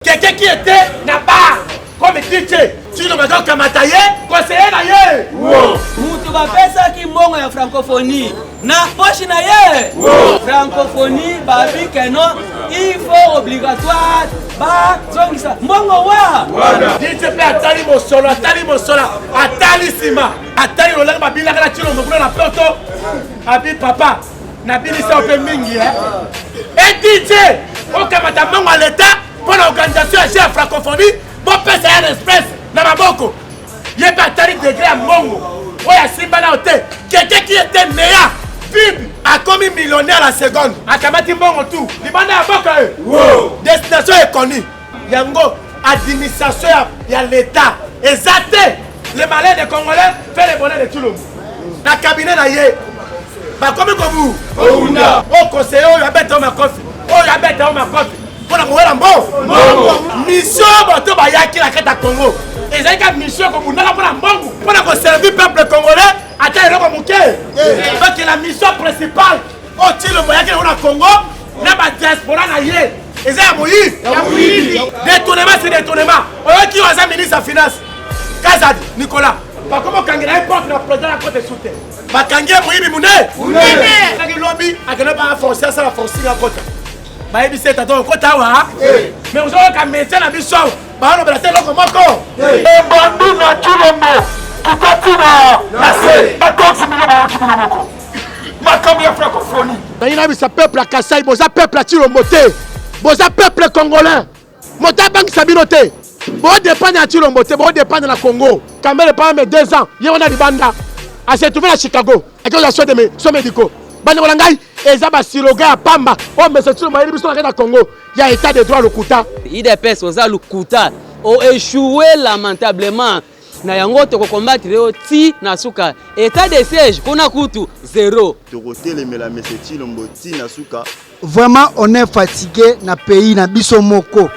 Quelqu'un qui était là-bas, comme DJ, tu ne m'as pas kamataye, conseiller naye. Mutu bapesa ki mbongo ya francophonie. Na poche na ye. Francophonie babi keno, il faut obligatoire ba zongisa. Mbongo wa. DJ pe atali mosolo, atali sima. Atali lola babila kana tilo mokolo na poto. Abi papa, na bilisa ope mingi Et DJ, o kamata mbongo l'état. Pour l'organisation de la francophonie, pour faire un express dans ma boko. Il n'y a pas de degré à Mongo. Il y a Simba Naote. Quelqu'un qui était meilleur, Bible, a commis millionnaire la seconde. A Kamati Mongo tout. Il y a Boka. Destination est connue. Il y a une administration, il y a l'État. Exact. Les malins des Congolais font le bonheur de tout le monde. Dans le cabinet, il y a comme vous. Au conseiller, il y a bête dans ma coffre. Il y a bête dans ma coffre. Pour la mission bato bayaki la kata Congo. Et ça une mission comme on a pour la mbongo pour la servir peuple congolais à tel endroit muké. Parce que la mission principale au tilo bayaki na Congo na ba diaspora na yé. Et ça moyi. Détournement c'est détournement. On qui va ministre de finance. Kazadi Nicolas. Pas comment kangela importe la président à côté soutien. Ba kangé moyi bi muné. Ça qui lobby à que ne pas forcer ça la forcer à côté. Mais vous avez un médecin à Bissau. Vous avez un moko. Peuple à Kassai, vous avez peuple à Chilomboté. Vous avez peuple congolais. Vous avez banque Sabinoté. Vous dépendez à Chilomboté, vous dépendez de la Congo. Quand même, pendant 2 ans, il y a un Banda. À se trouver à Chicago. Et quand il y a des soins médicaux. Et ça va si le gars à Pamba. Oh, mais c'est tout le monde qui est Congo. Il y a état de droit le Kouta. IDPS aux le Kouta ont échoué lamentablement. Na yango to combattre ti na suka état de siège kuna kutu 0. Vraiment on est fatigué na pays na biso moko.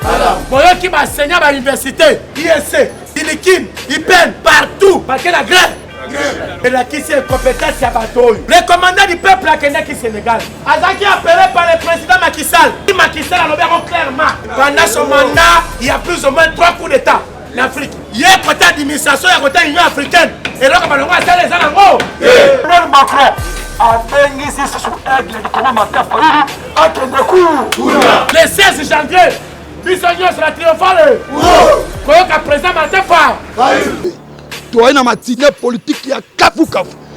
Boyo qui va enseigner à l'université, ISC, Ilikin, IPEN partout parce que la grève. Et là qui c'est compétence à bateau. Le commandant du peuple à Kenya Sénégal. Azaki appelé par le président Macky Sall. Macky Sall a nommé clairement. Pendant son mandat, il y a plus ou moins 3 coups d'État en Afrique. Il y a un côté d'administration, il y a un côté d'Union africaine. Et là, on va faire les gens en Macron. Le 16 janvier, Bissogno sera triomphale. Comment qu'à présent, Matefa. Toi, il y a matinée politique qui a kafu.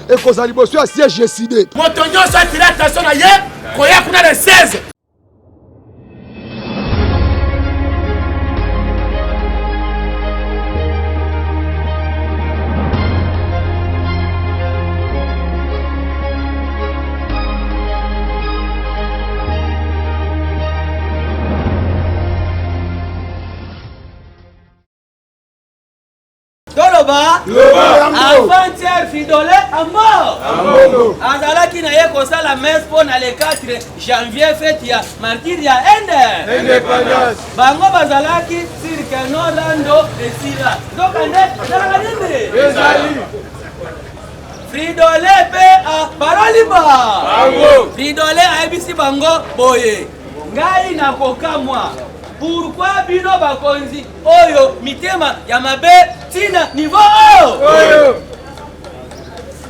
Et qu'on a libéré à siège décidé. Motonio soit tiré attention à hier, qu'on y a le 16. Avant-hier, Fridolé à mort. Azala qui n'a eu comme ça la messe pour le 4 janvier, fête il y a martyr, il y a indépendance. Bango Bazala qui cirque Norlando et Sira. Donc on est dans Fridolé à Paroliba. Fridolé à ABC Bango Boye. Ngai na koka moi. Pourquoi bino bakonzi oyo mitema ya mabe tina niveau oyo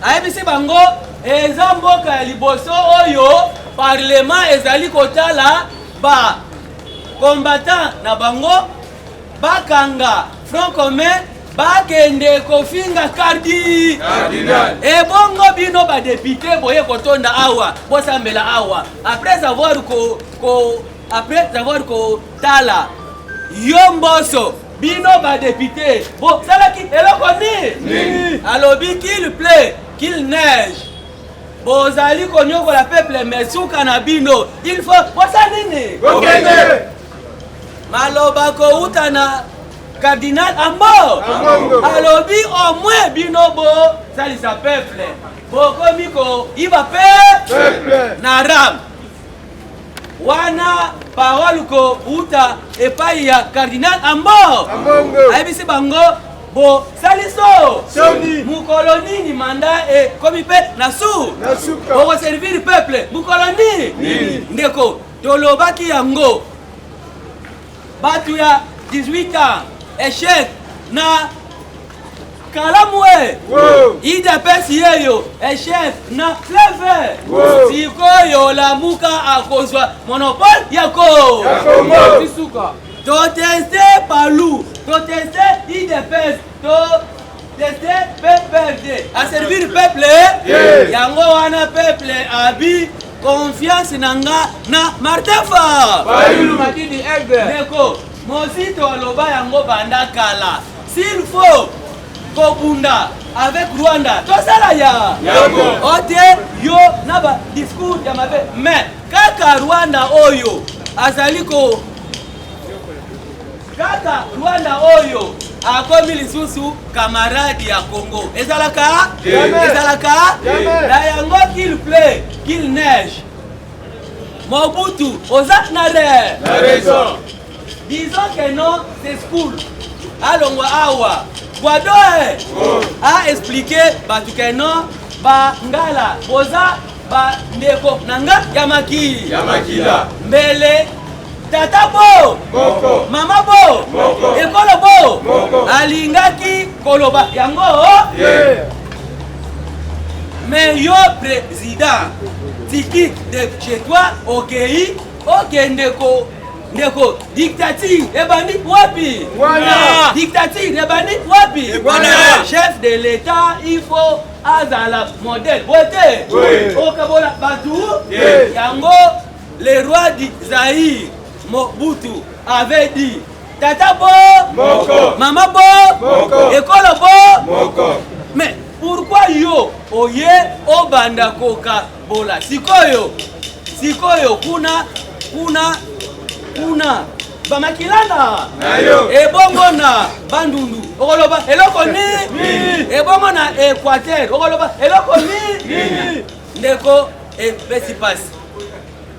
ayebisi bango eza mboka ya liboso oyo parlement ezali kotala ba combattant na bango bakanga front commun bakende kofinga cardinal et bongo bino ba député boye kotonda awa bosambela awa après avoir tala yomboso bino ba député bon sala ki eloko ni alobi qu'il plaît qu'il neige bozali konyoko la peuple mesuka na bino il faut posa nini okende maloba ko utana cardinal ambo alobi au moins bino bo sali sa peuple bokomi ko iba peuple na ram wana parole ko uta epai ya cardinal ambo ayebisi bango bo saliso mukolo nini manda e komi pe nasu boko servir peuple mukolo nini ndeko tolobaki yango batu ya 18 ans échec na kalamwe IDPS yeyo échec na fleve sikoyo lamuka akozwa monopole yako toteste palu toteste IDPS toteste PPRD a servir peuple yango wana peuple abi confiance nanga na Martefa Neko Mosito aloba yango banda kala s'il faut Kobunda avec Rwanda tosala ya ote yo naba discours ya mabe mais kaka Rwanda oyo azaliko kaka Rwanda oyo akomi lisusu camarade ya Congo ezalaka na yango qu'il pleut qu'il neige Mobutu oza na raison disons que non c'est school alongwa awa Guadoe a expliqué que non ngala boza ndeko nanga yamakila mbele tata bo mama bo ekolo bo alingaki koloba yango mais yo président tiki de chez toi okei ndeko dictature ebandi wapi dictature ebandi wapi chef de l'état il faut azala modèle bote okabola batu yango le roi d'Zaïre Mobutu avait dit tata bo mama bo ekolo bo mais pourquoi yo oye obanda koka bola sikoyo kuna bamakilana ebongo na bandundu okoloba eloko ni ebongo na Équateur okoloba eloko ni ndeko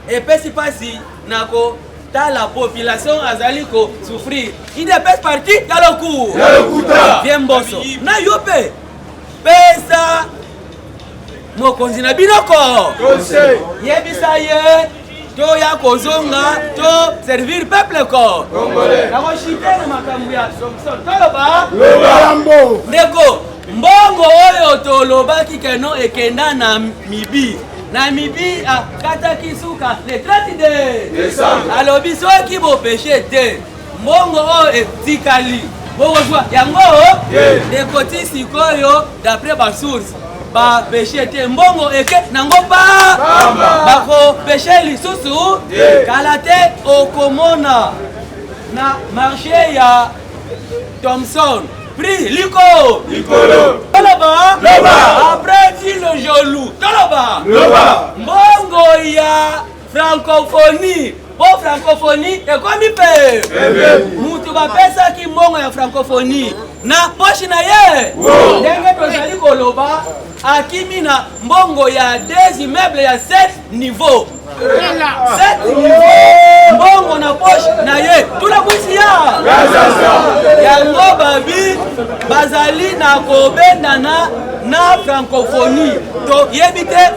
epesi pasi nako ta la population azaliko souffrir IDPS parti yaloku viemboso na yope pesa mokonzi na binoko yebisa ye to ya kozonga to servir peuple ko nako shitene makambu ya Somson toloba ndeko mbongo oyo tolobaki keno ekenda na mibi akataki suka le 30 décembre alobi soki bopeshe te mbongo oyo etikali bokozwa yango ndeko ti sikoyo d'après basource bapeshe te mbongo eke nango bako peshe lisusu kala te okomona na marché ya Thomson prix likolo toloba après le jolou toloba mbongo ya francophonie po francophonie ekomi pe mutu bapesaki mbongo ya francophonie na poche na ye ndenge tozali koloba akimi na mbongo ya des immeubles ya 7 niveaux 7 niveaux mbongo na poche na ye tula bwisi ya yango babi bazali na kobendana na francophonie to yebi te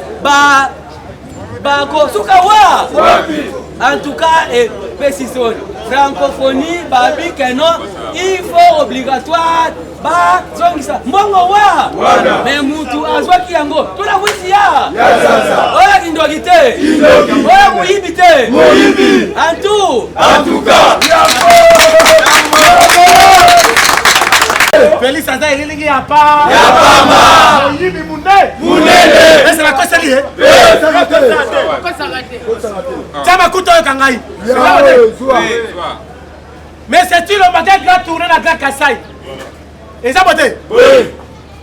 bakosuka wa en tout cas pesison francophonie babi keno il faut obligatoire zongisa mbongo wa mais mutu azwaki yango tula bwisi ya oya kindoki te oya muyibi te en tout cas Félix aza elilingi ya pamba yibi munene ese la kosa lié tama kuto kangai mais c'est tu le matin grand tourner na grand Kasai eza bote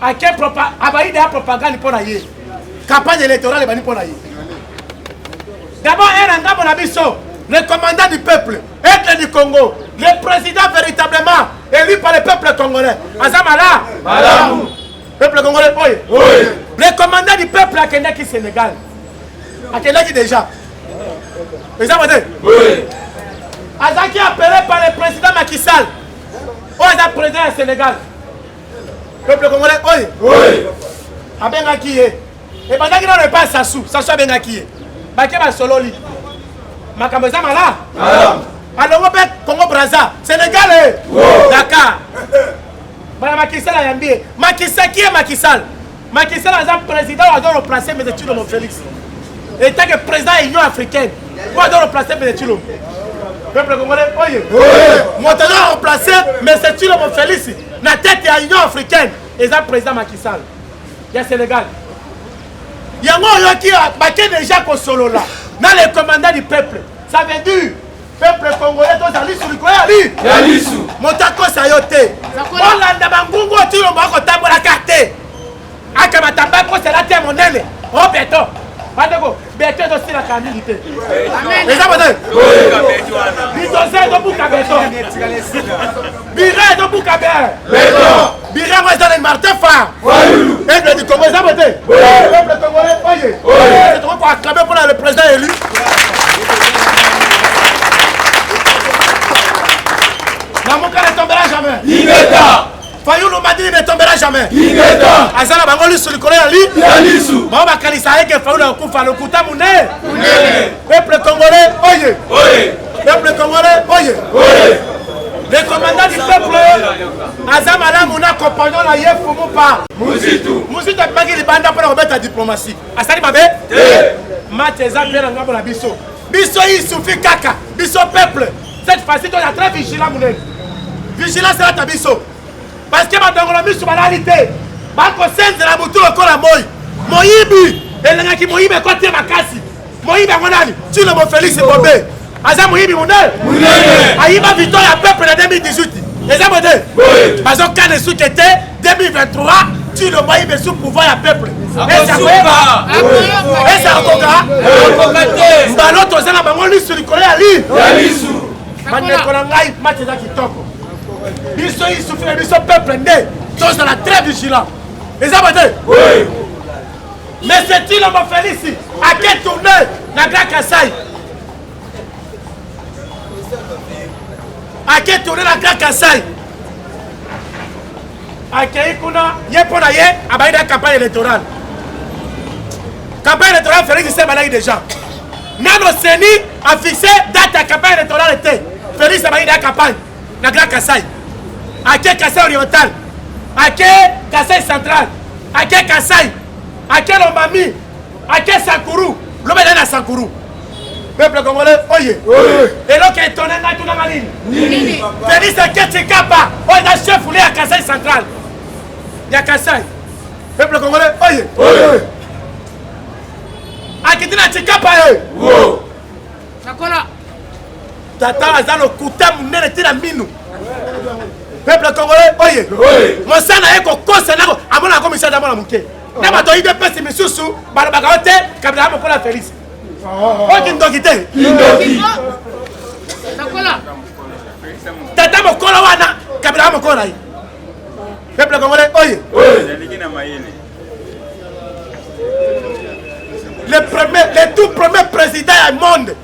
à quel abaïde a propagande pour ye campagne électorale bani pour ye d'abord un ngabo na biso le commandant du peuple être du Congo le président véritablement élu par le peuple congolais azamala malamu peuple congolais oui le commandant du peuple a Kenya qui Sénégal a Kenya qui déjà les amis oui azaki appelé par le président Macky Sall o est président du Sénégal peuple congolais oui abengaki ye et bandaki na ne pas Sassou abengaki ye bake ba sololi makambo za mala Alors, on va Congo Brazza, Sénégal, Dakar. Macky Sall a yambié. Macky Sall, qui est Macky Sall? Macky Sall est un président, on doit replacer mes études mon Félix. Et tant que président de l'Union africaine, on doit replacer mes études. Peuple congolais, oye. Moi, je dois replacer mes études mon Félix. La tête de l'Union africaine, et un président Macky Sall. Il y a Sénégal. Il y a un qui a déjà qu'on solo là. Dans les commandants du peuple. Ça veut dire. Peuple congolais, tous allés sur le coin, allez. Montako sayote. Olanda bangungo tu le moko tambo la carte. Akamatamba ko c'est la terre monene. Oh béton. Bandego, béton aussi la camilité. Amen. Les abonnés. Bidozé do buka béton. Bira do buka béton. Bira moi dans les martin fa. Et le du Congo les abonnés. Peuple congolais, voyez. C'est trop pour acclamer pour le président élu. Namuka ne tombera jamais. Ingeta. Fayulu Madi ne tombera jamais. Ingeta. Azala bangoli sur le collet ali. Yalisu. Baba kanisa yake Fayulu kufa le kuta mune. Peuple congolais, oye. Oye. Peuple congolais, oye. Oye. Les commandants du peuple Azama la muna compagnon la yefu mupa. Musitu. Musitu apagi libanda pour remettre la diplomatie. Asali babe? Match ezabia na ngabo la biso. Biso yi suffit kaka. Biso peuple. Cette fois-ci, on est très vigilant, mon ami. Vigilant, c'est la tabisso. Parce que dans la mise sur la réalité, de la bouture au corps à moi. Moïbi, et les qui Moïbi, quand tu es ma casse. Moïbi, mon ami, tu le mon Félix et Bobé. Aza Moïbi, mon ami. Aïba Victoire, à peuple en 2018. Les amis, parce que quand les sous qui étaient 2023, tu le Moïbi sous pouvoir à peuple. Et ça va. Et ça va. L'autre, on a sur le collet à l'île. Biso il souffre, biso peuple né, tous dans la très vigilant. Les amis, oui. Mais c'est-il mon Félix à quel tourné la Grand Kassai? À quel tourné la Grand Kassai? À quel kuna yepona ye abaï la campagne électorale. Campagne électorale Félix s'est malade déjà. Nano Seni a fixé date à campagne électorale était. Félix a la campagne, la Grand Kassai. À quel Kassai oriental, à quel Kassai central, à quel Kassai, à quel Omami, à quel Sankourou, l'homme est dans Sankourou. Peuple congolais, oye. Et l'autre est tourné dans toute la ligne. Félix a quel Tchikapa, on est chef foulé à Kassai central. Il y a Kassai. Peuple congolais, oye. À qui dit la Tchikapa, Sakola. Tata aza le kuta munene tina minu. Peuple congolais, oye. Mon sana eko kosa nako amona komisa d'abord la muke. Na ba doide pesi misusu, ba ba gaote kabila mo kola Félix. O kindokite. Kindoki. Sakola. Tata mo kola wana kabila mo kola. Peuple congolais, oye. Le tout premier président du monde.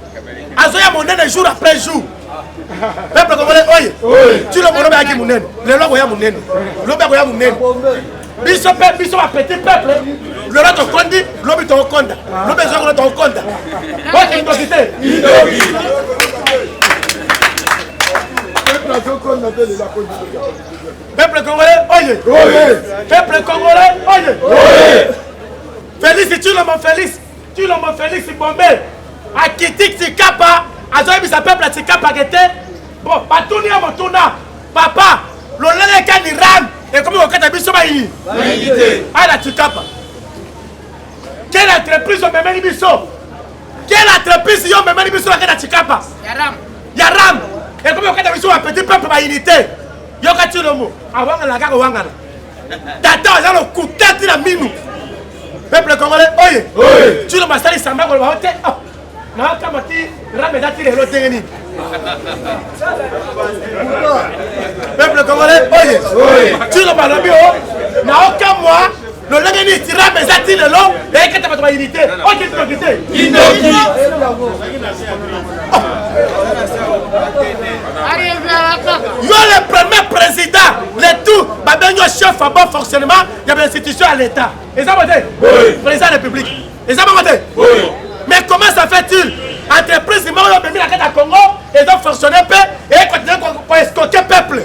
Azoya monene jour après jour. Peuple congolais, oye. Tu le monobe aki monene. Le logo ya monene. Lobe ya monene. Biso a petit peuple. Le loto kondi, lobi to konda. Lobe zo to konda. Ok, indokité. Peuple congolais, oye. Peuple congolais, oye. Félix, tu le mon Félix. Tu le mon Félix Bombé. A Kitik Tikapa, a Zoé sa peuple à Tikapa qui était. Bon, Patouni à Motuna, papa, le lait can Iran, et comme on a dit, à la Tikapa. Quelle entreprise on me met Bisso? Quelle entreprise on me met Bisso à la Tikapa? Yaram. Et comme on a dit, un petit peuple à unité. Yoka le mot, avant la gare Wangana. Tata, il y a le coup de tête de la minou. Peuple congolais, oye. Tu le masali samba ko ba hote. Na kamati ramé dati le lotengeni. Peuple congolais, oye. Tu le balobi o. Na aucun mois, le lengeni tira mes dati le lo et que tu vas unité. OK, tu peux quitter. Indoki. Yo le premier président, le tout, babenyo chef à bon fonctionnement, il y a des institutions à l'État. Et ça va être président de la République. Et ça va être. Mais comment ça fait-il? Entreprise, il m'a mis la carte à Congo, ils ont fonctionné et continuer pour escorter le peuple.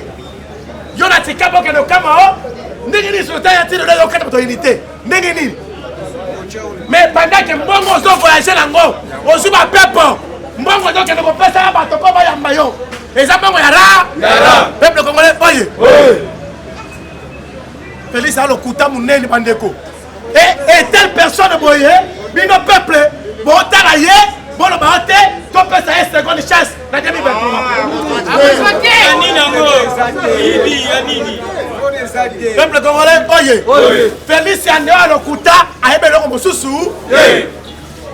Ils ont attaqué pour que nous camons. N'engagez sur le terrain de notre unité. N'engagez. Mais pendant que Mbongo ont voyagé dans le monde, on suit ma peuple. Mbongo donc ne peut pas faire un bateau pour y maillot. Et ça Mbongo yara. Peuple congolais, oye. Félix a le kouta mounene bandeko. Et telle personne boye, bino peuple, bon taraye, bon le baote, ton peuple ça est seconde chance dans 2023. Peuple congolais, oye. Félix a le kouta, a ébélé comme Moussousou.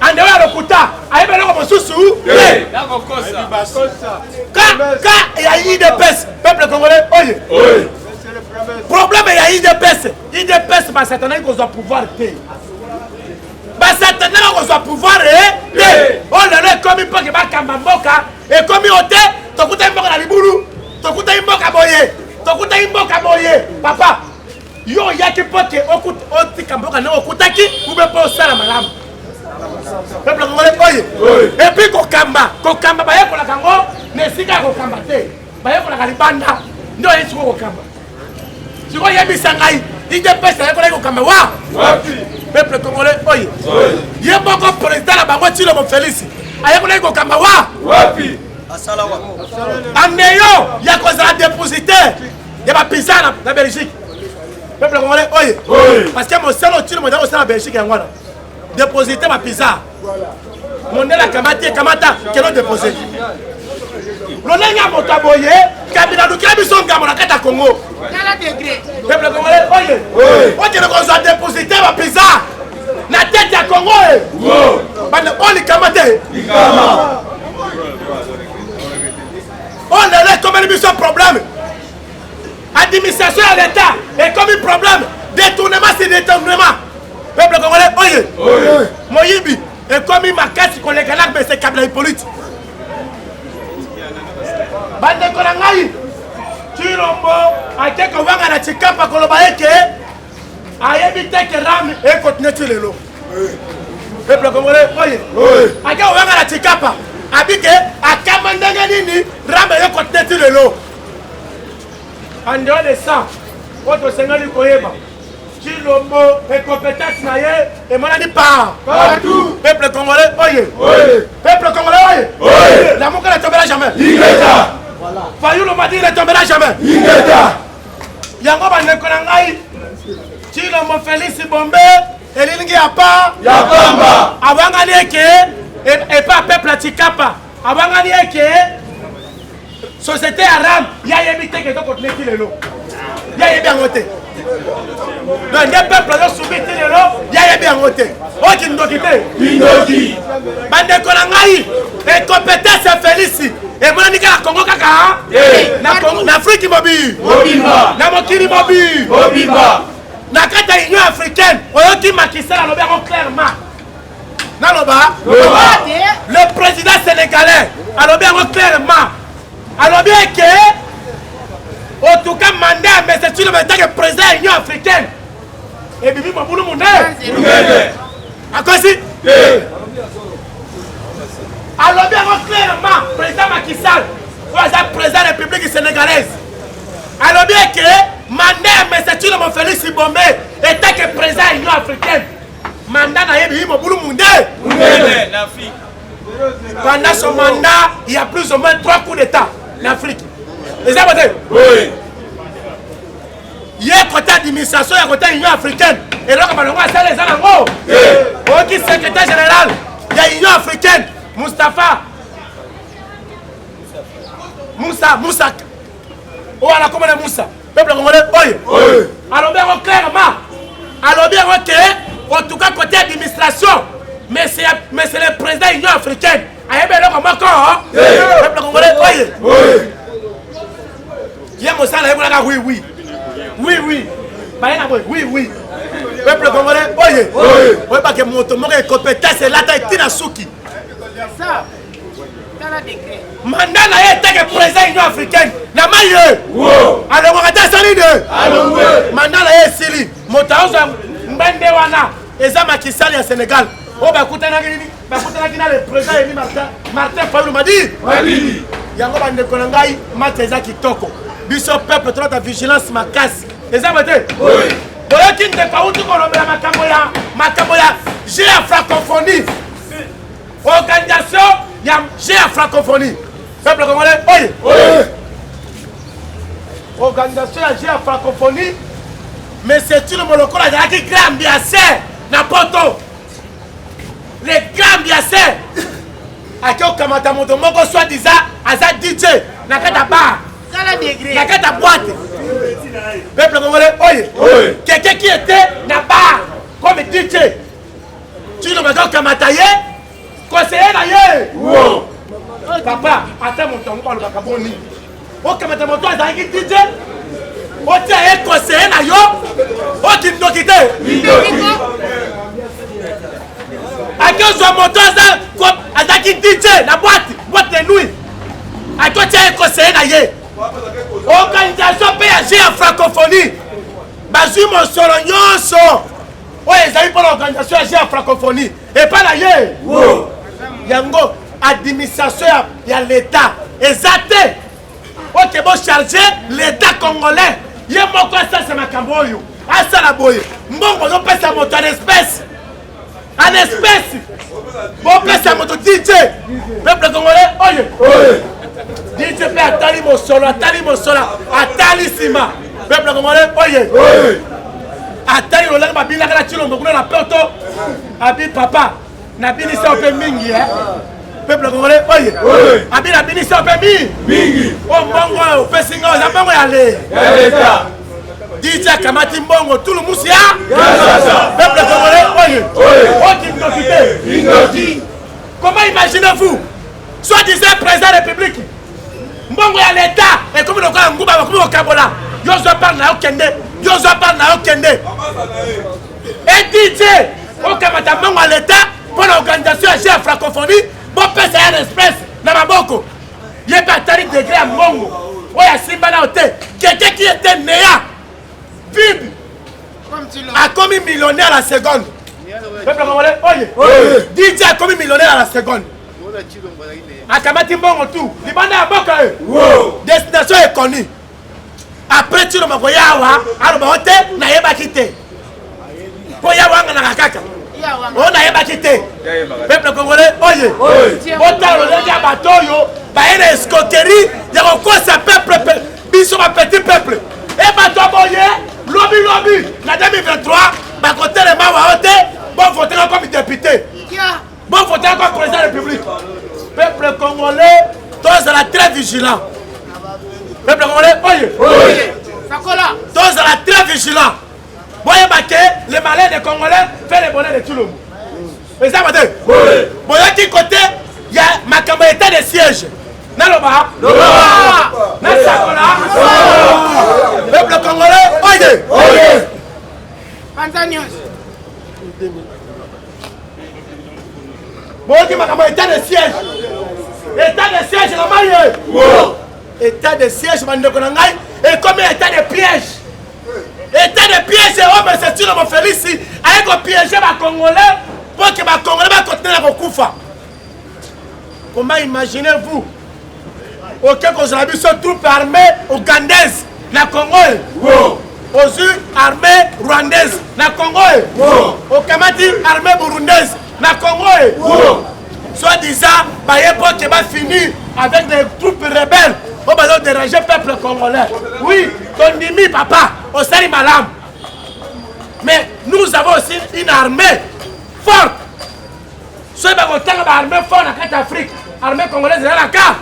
Andéwa le kouta, a ébélé comme Moussousou. Quand il y a IDPS, peuple congolais, oye. Problème il y a IDPS. IDPS, bah certainement qu'on doit pouvoir payer. Bah certainement qu'on doit pouvoir payer. Oh là là, comme il peut que bah Kamamboka et comme il ôte, ton coup d'imboka dans les boulous, ton coup d'imboka boye, ton coup d'imboka boye. Papa, yo y a qui peut que au coup de Kamboka non au coup d'aki ou bien pas au salam malam. Peuple congolais boye. Et puis Kokamba bah y'a qu'on la Kango, ne sika Kokamba te, bah y'a qu'on la Kalibanda, non y'a sur Kokamba. Tu vois, il y a des sangaïs, il y a des personnes qui ont dit peuple congolais, il y a beaucoup de présidents là-bas, qui ont Félix. Il y a des gens qui ont dit en ayant, il y a des dépositaires, il y a des paysans dans Belgique. Peuple congolais, parce que mon seul outil, mon dans la Belgique, il dépositaire ma pizza. Mon la kamata, qui l'ont déposé. L'onenga motaboye, kabila dukabi songa mon akata Congo. Peuple congolais, oye, oye le conso a déposité ma pizza. La tête ya Congo, on les kamate. On est comme une mission problème. Administration à l'État est comme un problème. Détournement c'est détournement. Peuple congolais, oye, Moyibi est comme une maquette qu'on les galak mais c'est câble politique. Bande Kolangai, Chilombo, Ake Kovanga na Chikapa Kolobaeke, Ayebite Keram et continuer le lot. Peuple congolais, oye, Ake Kovanga na Chikapa, Abike, Akamandanganini, Ram et continuer le lot. En dehors de ça, votre Seigneur du Koyeba, Chilombo et compétence naïe, et mon ami part. Partout. Peuple congolais, oye. Peuple congolais, oye. L'amour ne tombera jamais. Fayou le m'a dit, il ne tombera jamais. Yango Bandekonangai, Chilombo Félix Bombe, et l'Ingi Apa, Yapamba. Avant gagner et pas peuple à Tikapa. Avant gagner société arabe, il y a évité que tu continues les lots. Il y a bien voté. Donc les peuples ont soumis les lots, il y a bien voté. Oh, qui nous quitté. Bandekonangai, et compétence Félix. Et moi, je suis Congo Kaka. L'Afrique mobile. La Mokiri mobile. La carte de l'Union africaine. On a dit Macky Sall clairement. Le président sénégalais a clairement. Alors bien que, en tout cas, mandat, mais c'est sur le même temps que président de l'Union africaine. Et Bibi Maboulou Moundé. À quoi si? Alors bien clairement, président Macky Sall, président de la République sénégalaise. Alors bien que, mandat, mais c'est sur le même Félix Bombe, étant que président de l'Union africaine. Mandat n'a Bibi Maboulou Moundé. Pendant son mandat, il y a plus ou moins 3 coups d'État en Afrique. Les amis, oui. Il y a un côté administration, il y a un côté Union africaine. Et là, on va faire les animaux. Ok, secrétaire général, il y a Union africaine, Moustapha. Moussa. Oh, la commune Moussa. Peuple congolais, oui. Alors bien, clairement. Alors bien, ok. En tout cas, côté administration. Mais c'est le président de l'Union africaine. Peuple congolais, oui. Il y a mon salaire, oui. Oui. Peuple congolais, oui. Parce que mon compétence est là, il a souki. Mandat n'a été que président de l'Union africaine. N'a pas eu. Alors, on va dire ça. Mandat n'a été Sili. Motaouza Mbendewana. Et ça, Macky Sall au Sénégal. Oh, bah, écoutez, le président Martin Fayou m'a dit. yango bandeko na ngai match eza kitoko biso peuple tolata vigilance makasi eza bote boyoki ndeko auti kolobela makambo ya G ya francophonie organisation ya G ya francophonie peuple congolais oye organisation ya G ya francophonie mais c'est une molokolo azalaki grand ambianceur na poto le grand ambianceur ake okamata moto moko soi-disant aza DJ na kati ya bar na kati ya boîte peuple congolais oye quelqu'un qui était na bar comme DJ tu lobaka okamata ye conseiller na ye papa ata moto yango balobaka boni okamata moto azalaki DJ otia ye conseiller na yo okindoki te akozwa moto azalaki DJ na boîte de nuit akotia ye conseiller na ye organisation mpe ya G ya francophonie bazwi mosolo nyonso oyo ezali mpona organisation ya G ya francophonie epa na ye yango administration ya l'état eza te oke bocharge l'état congolais ye moko asalisa makambo oyo asala boye mbongo ozopesa moto en espèce bopesa moto DJ peuple congolais oye DJ mpe atali mosolo atali nsima peuple congolais oye atali lolenge babinaka na tilongo kuna na poto abi papa nabinisa mpe mingi peuple congolais oye abi nabinisa mpe mingi o mbongo oyo opesinga oza mbongo ya leta DJ akamati mbongo tulu musi ya peuple congolais oye okindoki comment imaginez-vous soi-disant président de la République mbongo ya l'État ekomi lokola nguba bakomi kokabola yozwa par na yo kende et DJ okamata mbongo ya l'État mpona organisation ya G ya francophonie bopesa ya espèce na maboko ye mpe atali degré ya mbongo oyo asimba na yo te quelqu'un qui était néa vibe akomi millionnaire à la seconde peuple congolais oye DJ akomi millionnaire à la seconde akamati mbongo tu libanda ya boka destination est connue après tu lomako yawa aloba o te nayebaki te mpo yawa anganaka kaka o nayebaki te peuple congolais oye otala lolenge ya bato oyo baye na escroquerie ya kokosa peuple biso bapetit peuple e bato boye lobi na 2023 bakotelema wa o te bovoteka comme député bovoteka comme président de la République peuple congolais tozala très vigilant peuple congolais oye tozala très vigilant boyeba ke le malheur des congolais fait le bonheur de tout le monde eza bote boyoki côté ya makambo état de siège naloba nasakola peuple congolais oye boyoki makambo état de siège na maye état de siège bandeko na ngai ekomi état de piège oyo mesesino mofelisi aye kopiége bacongolais mpo ke bacongolais bakontinue na kokufa. Comment imaginez-vous oke kozala biso troupe armée ougandaise na Congo ozwi armée rwandaise na Congo okamati armée burundaise na Congo soi-disant baye mpo ke bafinir avec des troupes rebelles oyo bazodéranger peuple congolais. Oui, tondimi papa osali malamu, mais nous avons aussi une armée forte. Soki bakotanga baarmée forte na kati Afrique, armée congolaise eza na ka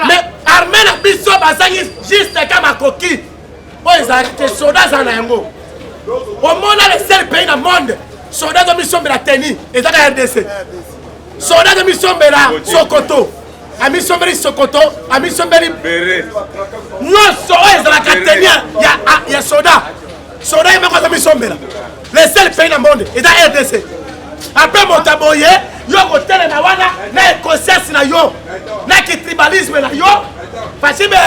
mais armée na biso bazangi juste ka makoki oyo ezalaki te soda aza na yango. Omona le seul pays na monde soda tomisombela teni ezaka RDC. Soda tomisombela Sokoto, amisombeli Sokoto, amisombeli nyonso oyo ezalaka teni ya soda. Soda yemako tomisombela le seul pays na monde eza RDC. Après motaboye yo kotele na wana na conscience na yo na ki tribalisme na yo pasibe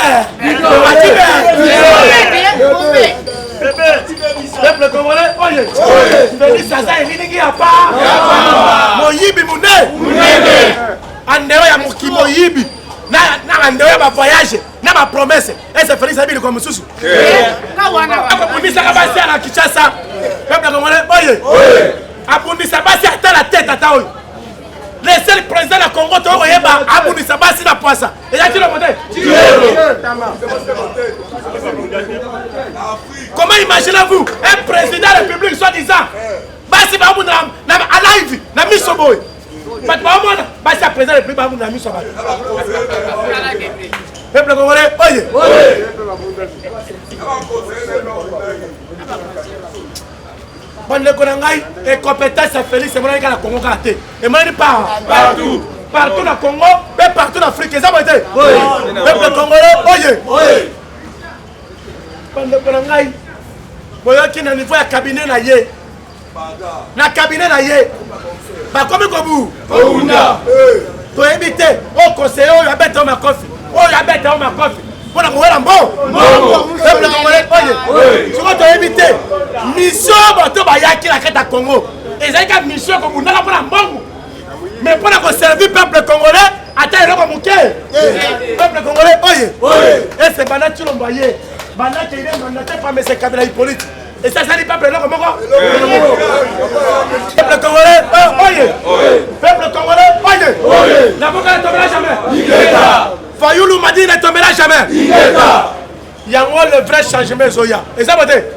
peuple congolais oye Félix aza elingi ya pa moyibi munene andeo ya moki moyibi na ndeo ba voyage na ba promesse et c'est Félix Abili comme sous abundisa basi na Kinshasa peuple congolais oye abundisa basi ata la tête ata oyo le seul président du Congo to oyeba abundisa basi na poisa et ya tilo moté comment imaginez-vous un président de la République soi-disant basi ba abundisa na live na misoboy but ba mona basi a président de la République ba abundisa na misoboy peuple congolais oye bonne konangai et compétence Félix Emmanuel la Congo kate et mani partout dans le Congo mais partout en Afrique ça va être peuple congolais oye bonne konangai boyoki na niveau ya cabinet na ye ba komi kobu ounda to éviter au conseiller oyo abeta ma coffee pour la mort peuple congolais oye soki toyebi mission bato bayaki na kati ya Congo ezalika mission kobundaka mpona mbongo mais mpona koservir peuple congolais ata eloko moke peuple congolais oye ese banda tilombo ye bandaki ile mandate pa mese Kabila Hippolyte esasali peuple eloko moko peuple congolais peuple congolais oye la boka ne tombera jamais Fayoulou m'a dit ne tombera jamais. Il y a le vrai changement Zoya. Et ça va être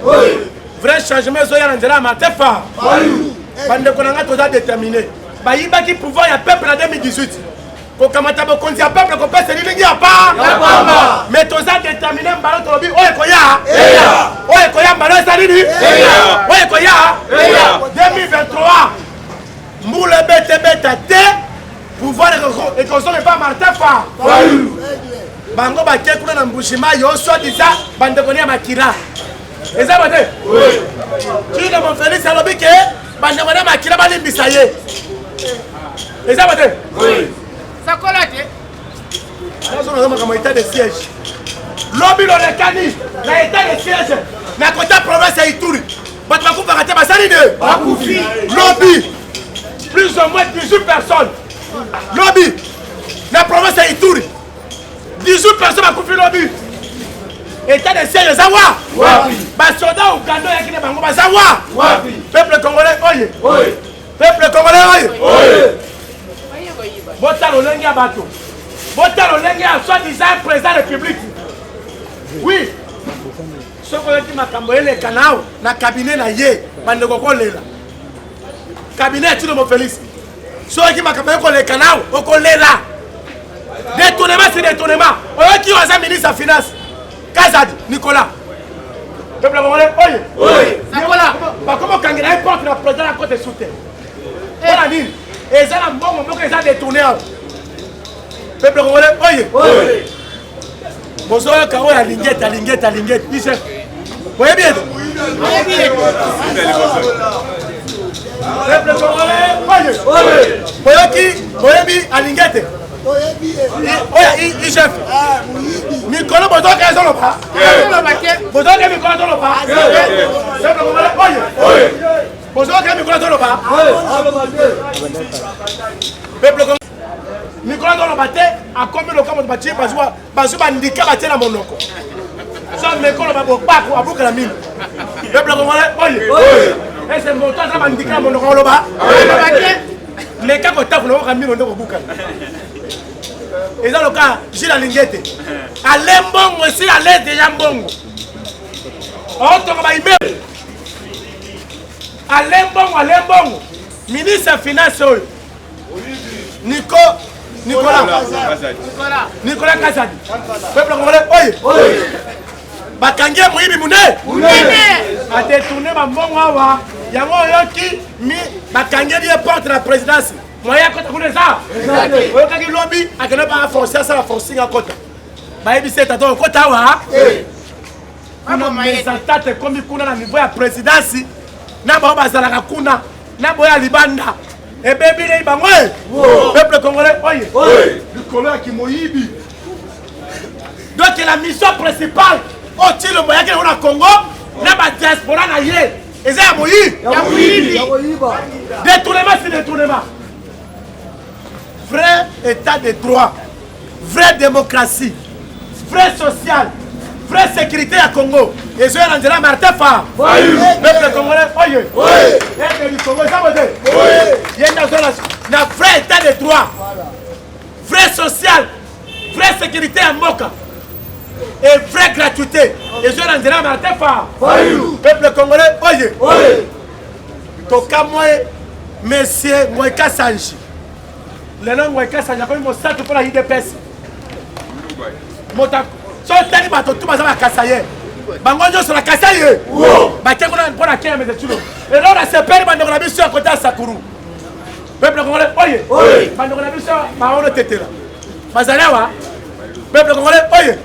vrai changement Zoya dans la matefa. Bande konanga toza déterminé. Ba yiba ki pouvoir ya peuple en 2018. Ko kamata bo konzi ya peuple ko pesa lilingi ya pa. Mais toza déterminé mbalo to lobi oye koya. Oye koya mbalo salini. Oye koya. 2023. Mboule bete te. Pouvoir et consommer pas Martin Fa. Bango baké kuna na mbushima yo soi-disant bande konia makira. Eza bote? Oui. Tu ne mon Félix alobi ke bande konia makira bali bisaye. Eza bote? Oui. Ça colate. Nous sommes comme état de siège. Lobby le cani, na état de siège. Na côté province ya Ituri. Bat baku bakate basali de. Bakufi. Lobby. Plus ou moins 18 personnes. Lobby, la province de Ituri. 18 personnes à couper lobby. État de siège, Zawa. Basoda ou Kando y'a qui n'est pas bon. Zawa. Peuple congolais, oye. Peuple congolais, oye. Bota l'olengi à bateau. Bota l'olengi à soi-disant président de la République. Oui. Ce qu'on dit, ma camboyé les canaux, na cabinet na ye, bande koko lela. Cabinet, tu ne me félices. Ceux qui m'ont fait les canaux, au collège là. Détournement, c'est détournement. On qui est ministre des Finances. Kazad, Nicolas. Peuple congolais, oye. Nicolas, comment quand il a porte la présidente à côté sous terre. Voilà, Nil. Et ça, la bombe, on peut détourner. Peuple congolais, oye. Bonsoir, Kao, la linguette. Vous voyez bien? Peuple congolais, oye. Boyebi alingete. Oya, chef. Mikolo bozo ke zolo pa. Bozo ke mikolo zolo pa. Peuple congolais, oye. Bozo ke mikolo zolo pa. Peuple congolais. Mikolo zolo pa te akomi lo kamo bati bazu bandika bati na monoko. Ça mikolo ba bopako abuka la mine. Peuple congolais, oye. Et c'est mon temps, ça m'a indiqué à mon roloba. Mais quand on tape, on a mis mon nom au boucan. Et dans le cas, j'ai la linguette. À l'embongo aussi, à l'aide de Yambongo. On tombe à email. À l'embongo. Ministre des Finances, Nicolas Kazadi. Peuple congolais, oye. Bakangie muibi mune a détourné ma mbongo awa yango yoki mi bakangie die porte la présidence moya kota kuna ça oyokaki lobby akene ba forcer ça la forcing à kota bayebi c'est tato kota wa kuna mesantate komi kuna na niveau ya présidence na ba bazalaka kuna na boya libanda e bebi le bango peuple congolais oye likolo ya kimoyibi donc la mission principale au tilo moyaki na Congo na ba diaspora na ye eza ya moyibi détournement c'est détournement vrai état de droit vraie démocratie, vraie sociale, vraie sécurité à Congo. Et je vais rendre Martin Fa. Peuple congolais, oye. Et du Congo, ça va dire. Il y a un vrai état de droit, vrai social, vraie sécurité à Moka. Et vraie gratuité. Et je vais rendre Martin Fa. Peuple congolais, oye. Toka moi, monsieur Moïka Sanji. Le nom Moïka Sanji, il y a un centre pour la IDPS. So tani bato tout bazama kasaye bangonjo sur la kasaye bakengo na mpona kenya mezetulo et là on a separi bandoko na biso côté Sakuru peuple congolais oye bandoko na biso baono tetela bazalewa peuple congolais oye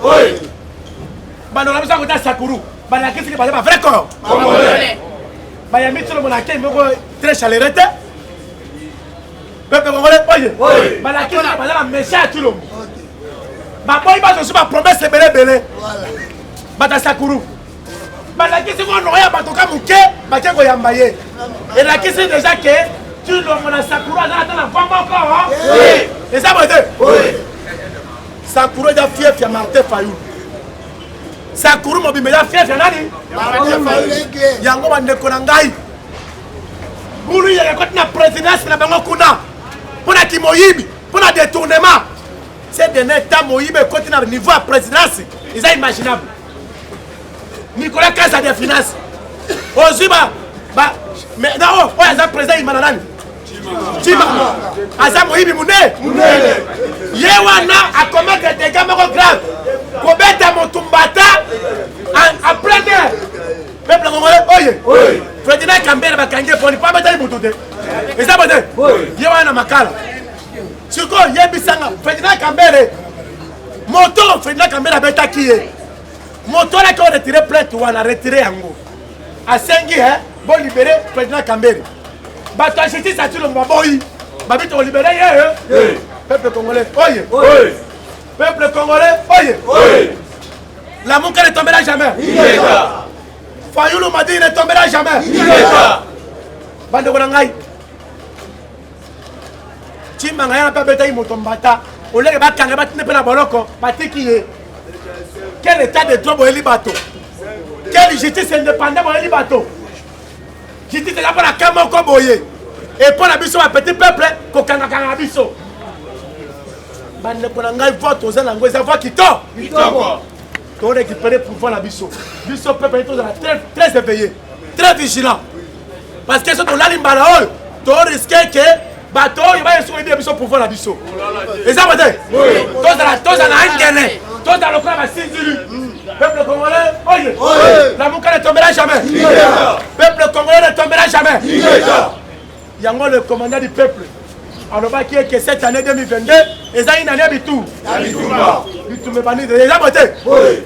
bandoko na biso côté Sakuru balakisi ke bazama vrai corps congolais bayami tulo mona kenya moko très chaleureux peuple congolais oye balakisi ke bazama méchant tulo baboyi bazosu bapromese ebelebele bata Sakuru balakisi ngo noya bato ka moke bake koyamba ye elakisi deja ke tulongo na Sakuru aza ata na vwa moko eza bote Sakuru eza fief ya Martin Fayulu Sakuru mobimba eza fief ya nani yango bandeko na ngai bulu yeke koti na présidence na bango kuna mpona kimoyibi mpona détournement. C'est de l'état Moïbe côté na niveau à présidence, ils sont imaginables. Nicolas Kaza des finances. Ozuba mais non, oh ça président Imananani. Tima. Asa Moïbe Mune. Yewana a commettre des dégâts graves. Kobeta Motumbata en plein air. Peuple congolais, oye. Fredina Kambere bakange pour ne pas mettre Mutude. Et ça veut dire Yewana Makala. Siko yebisanga Ferdinand Kambere moto Ferdinand Kambere abeta kiye moto la ko retirer plainte wana retirer yango asengi bon libérer Ferdinand Kambere bato justice a tulo mbaboyi babito libérer ye peuple congolais oye peuple congolais oye la Mouka ne tombera jamais Fayulu m'a dit ne tombera jamais bande ko ngai Chimanga yana pa beta imotombata oleke bakanga batine pe na boloko batiki ye quel état de droit boyeli bato quelle justice indépendante boyeli bato justice la pour la kamoko boye et pour la biso ba petit peuple ko kanga kanga biso bande ko na ngai vote oza na ngoza vote kitoko to récupérer pouvoir la biso peuple est très éveillé très vigilant parce que ce to la limbala ol to risquer que bato il va essayer de biso pouvoir la biso et ça veut dire tous à la ingénie tous à le club à Sindilu peuple congolais oye la Mouka ne tombera jamais peuple congolais ne tombera jamais yango le commandant du peuple alors qui est que cette année 2022 et ça une année bitou bitou me bani de ça veut dire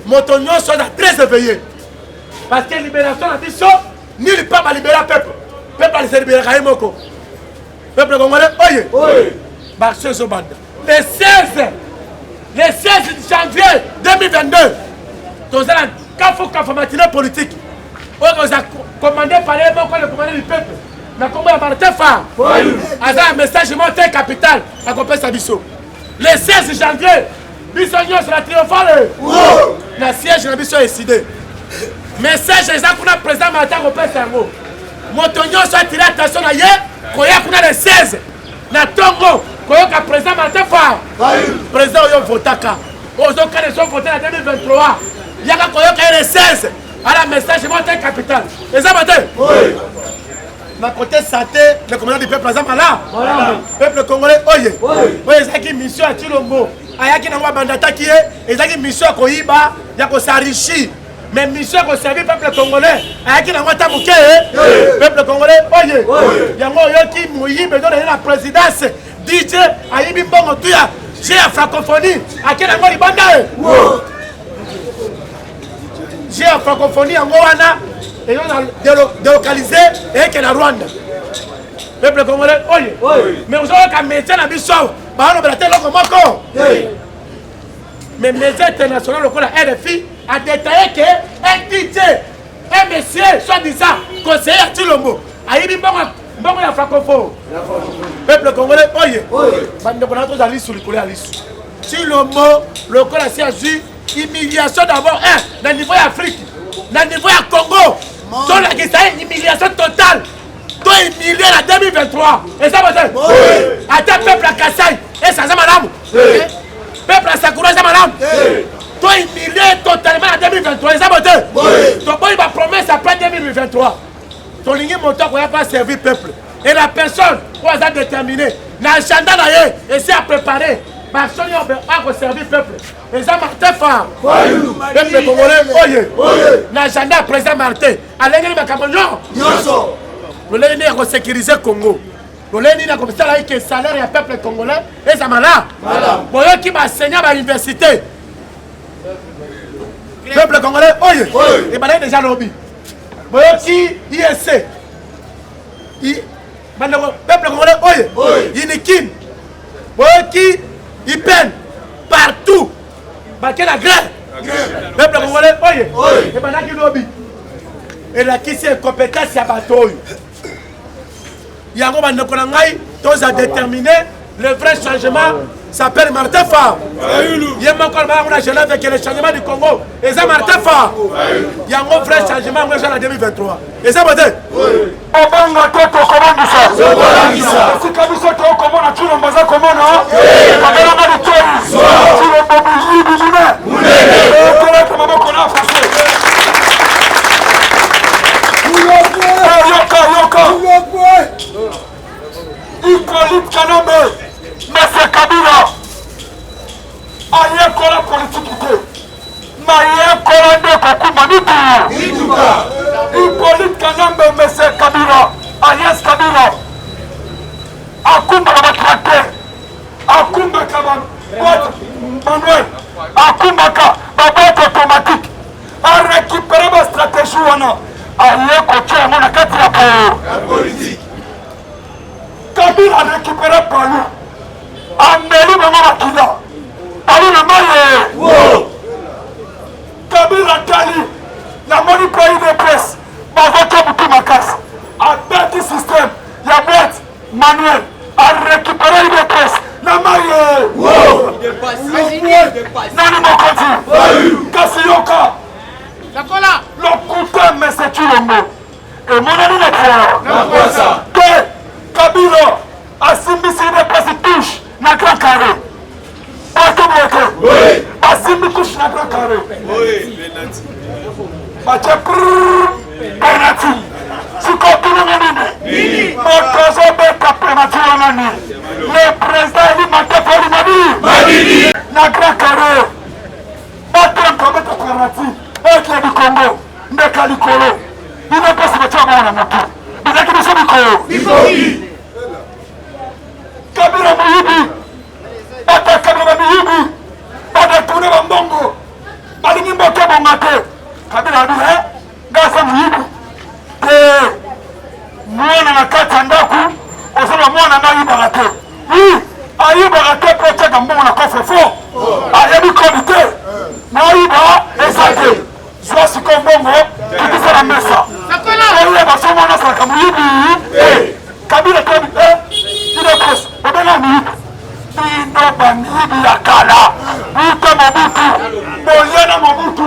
motonyo soit très éveillé parce que libération la biso ni le pas libérer peuple se libérer kaimoko peuple congolais, oye, le 16 janvier 2022, dans un café matinée politique, on a commandé par le commandant du peuple, na Congo ya Martin Fa, a un message monté capital à Compé Sabiso. Le 16 janvier, Bissonio sera triomphale, le siège de la Bisso est décidé. Message exact pour le président Martin Compé Sango. Motonio soit tiré attention à hier. Koya kuna le 16 na Tongo koyoka président Martin Fa président oyo votaka ozo kane so voter en 2023 yaka koyoka le 16 à la message monté capital et ça matin na côté santé le commandant du peuple azama là peuple congolais oye oye ezaki mission à Chilombo ayaki na bandata qui est ezaki mission koyiba ya ko s'enrichir mais mission ko servir peuple congolais ayaki na ngata muke peuple congolais oye yango yoki moyibe do la présidence DJ ayibi mbongo tuya j'ai la francophonie akena ngo libanda j'ai la francophonie yango wana et on a délocalisé et que la Rwanda peuple congolais oye mais vous avez qu'à mettre na biso ba on obela telo komoko mais médias internationaux le RFI a détaillé que un DJ, un monsieur, soi-disant, conseiller à Chilombo, a eu bon la francophone. Peuple congolais, oye, bande de connaître à l'issue, le collège à l'issue. sur le mot, le corps a jus, humiliation d'abord, dans le niveau d'Afrique, dans le niveau de Congo, dans la une humiliation totale. Tu es humilié en 2023. Et ça, oui. Attends, peuple à Kassai, et ça, c'est madame. Peuple à Sakura, c'est madame. Tu es humilié totalement en 2023. Et ça, oui. Ton boy va promesse après 2023. Ton ligne moteur ne va pas servir peuple. Et la personne qui a déterminé, l'agenda et c'est à préparer. Personne va servir peuple. Et ça, Martin Far. Peuple congolais, l'agenda président Martin. Allez, il va Cameroun. Le lendemain, il va sécuriser le Congo. Le lendemain, il va comme ça, il y a un salaire du peuple congolais. Et ça m'a là. Pour eux qui va enseigner à l'université. Le peuple congolais, il va déjà lobby. Pour eux qui ISC. Le peuple congolais, il est qui. Pour eux qui il peine partout. Parce que la grève. Le peuple congolais, il va qui lobby. Et là, qui c'est compétence à bateau. Il y a un tous à déterminer le vrai changement s'appelle Martin Far. Il y a encore avec le changement du Congo. Et ça, Martin Far. Il y a un vrai changement en 2023. Et ça, Martin. Hippolyte Kanambe, M. Kabila, aïe kola politique, maïe kola de Kokou Manitou. Hippolyte Kanambe, M. Kabila, Alias Kabila, Akumba Batrate, Akumba Kabam, Manuel, Akumba Ka, Babate automatique, a récupéré ma stratégie, aïe koche à mon akati la politique. Kabila a récupéré Palou. Amélie Maman Makila. Palou le maille. Kabila Kali. La monnaie pays de presse. Bavoto Moutou Makas. A bâti système. Yabet Manuel a récupéré les presse. La maille. Nani Mokonti. Kassioka. La cola. Le couteau, mais c'est le mot. Et mon ami n'est pas. Kabila a simbi des places touche na grand carré. Oui. A simbi touche na grand carré. Oui. Bache penalty. Si continue nini. Motozo beka penalty nani. Le président il m'a fait Madi. Na grand carré. Batem comme penalty. Avec le Congo. Ndeka likolo. Il n'est pas se mettre à moto. Il est qui se Kabila Mouyibi, Bata Kabila Mouyibi, Bata Touré Bambongo, Balingi Mbote Bongate, Kabila a dit, Gasa Mouyibi, Mwana na kati ndaku, osala mwana na Ibarate. Oui, a Ibarate poche Gambongo na coffre fort, a yebi komite, na Iba ezate, soit si Kombongo, qui dit la mesa. Oye basomo na sala Mouyibi, Kabila Kabila, il est presse. Bino bamibi ya kala buta mabutu boyana mabutu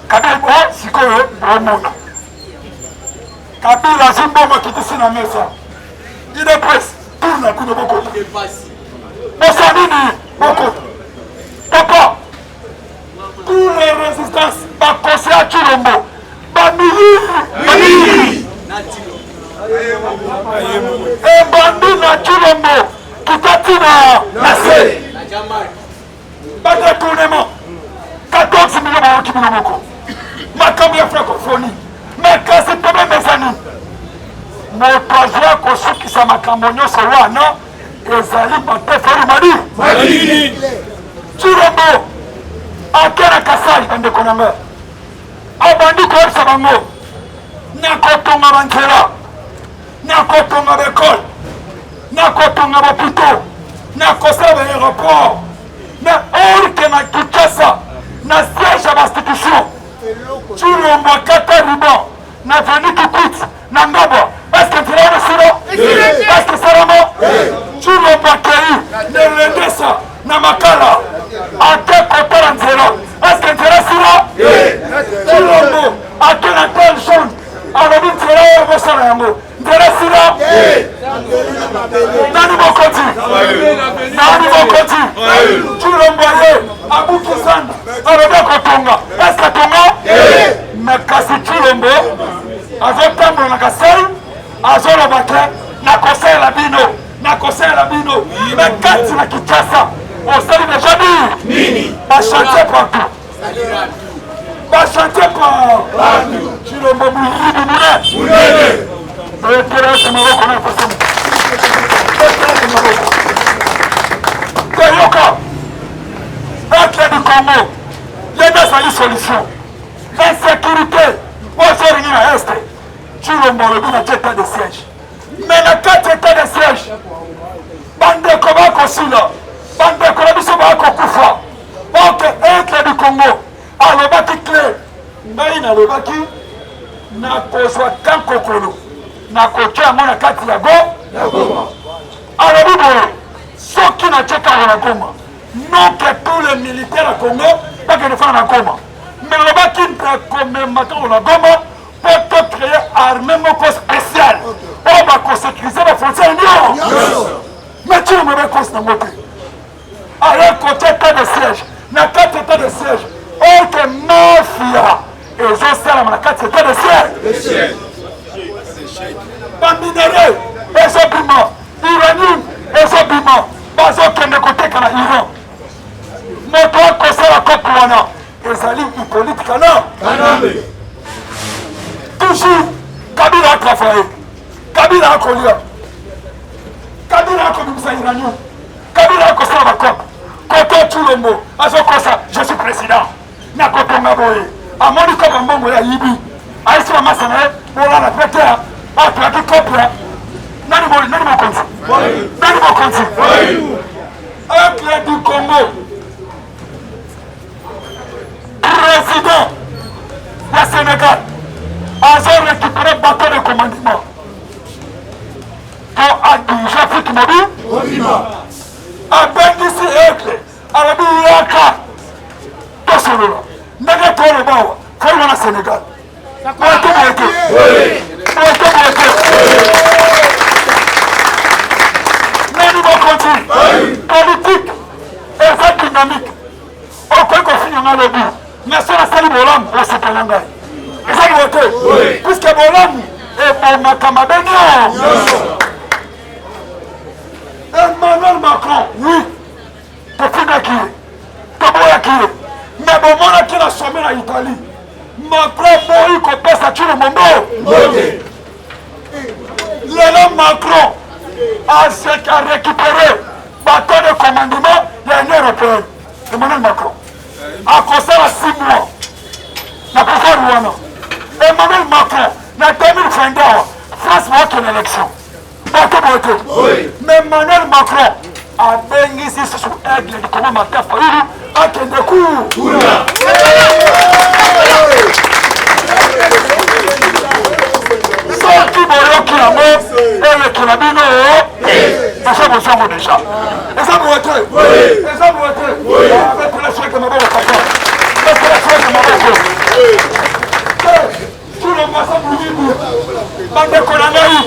Kabila sikoyo omona Kabila zimboma kitisi na mesa il est presse tourna kuno boko bosanini boko papa tous les résistances bakose ya Chilombo bamili ebandi na Chilombo Kitatina, Nassé, pas de tournement, 14 millions de Kimilomoko, ma caméra francophonie, ma casse est tombée mes amis. Mon projet, qu'on qui s'est ma caméra, c'est là, non, et Zali, ma tête, Madi, Chirombo, Akera Kassai, un de Konanga, Abandi Kouel Sabango, Nakotonga Bantera, Nakotonga Bekol. Nakotonga bapito, nakosala aéroport, na orke na Kinshasa, na siège à l'institution. Chilombo kata ruban, na veni Kikut, na Ngaba. Est-ce que tu l'as reçu? Est-ce que c'est vraiment? Chilombo Kei, na Rendesa, na Makala, ake kotala nzela eske nzela sila Chilombo ake na tel jaune alobi nzela oyo bosala yango nzela sila nani bokoti Chilombo ye abukisanda alobi akotonga eske tonga me kasi Chilombo azotambola na kasai azoloba te nakosala bino me kati na Kinshasa osali deja nini bachantier partout Chilombo munene eterese maboko na efosomo toyoka peuple du Congo yende ezali solution l'insécurité ozoringi na este Chilombo olobi na état de siège mais na kati état de siège bandeko bakosila bandeko na biso bakokufa oke etre du Congo alobaki clair ngai nalobaki nakozwa kankokolo nakotia yango na kati ya Goma alobi boye soki natyekaka na Goma non que tous les militaires à Congo bakende fana na Goma mais alobaki nakomemaka na Goma po créer armée moko spéciale oyo bakosécurize bafrontière nyonso mais Chilombo bakosi nango te aye kote état de siège na kati état de siège oke mafia ezosalama na kati état de siège baminere ezobima uranium ezobima bazokende koteka na Iran moto akosala kopo wana ezali Hippolyte Kanambe toujours Kabila atrafaye Kabila akolia Kabila akobimisa uranium Kabila akosala bakopo koto Chilombo azokosa je suis président nakotonga boye amoni ko bambongo ya yibi aisi bamasa na ye bolala pete atoaki kopia nani mokonzi peuple du Congo président ya Sénégal azo récupéré bateau de commandement po adirige Afrique mobile abengisi etle alobi yaka tosolola ndenge tolobawa foyiwa na Sénégal otoboyete nani bokonzi politique eza dynamique okoki kofinyanga lobi mais so nasali bolamu osepela ngai eza libote puiske bolamu ebomaka mabe nyonso Emmanuel Macron, oui, tofingaki ye, toboyaki ye, mais bomonaki na sommet na Italie, Macron boyi kopesa Chilombo lelo Macron a récupéré bateau de commandement ya Union européenne. Emmanuel Macron akosala 6 mois na pouvoir wana. Emmanuel Macron na 2022 France va une élection. Mais Emmanuel Macron a bengisi sous aigle du Congo Matafa a kende court. Sorti boyoki yango elekela bino eza bozongo déjà eza boete betela soki maboko papa betela soki maboko Chilombo asa bulubibu bandeko na ngai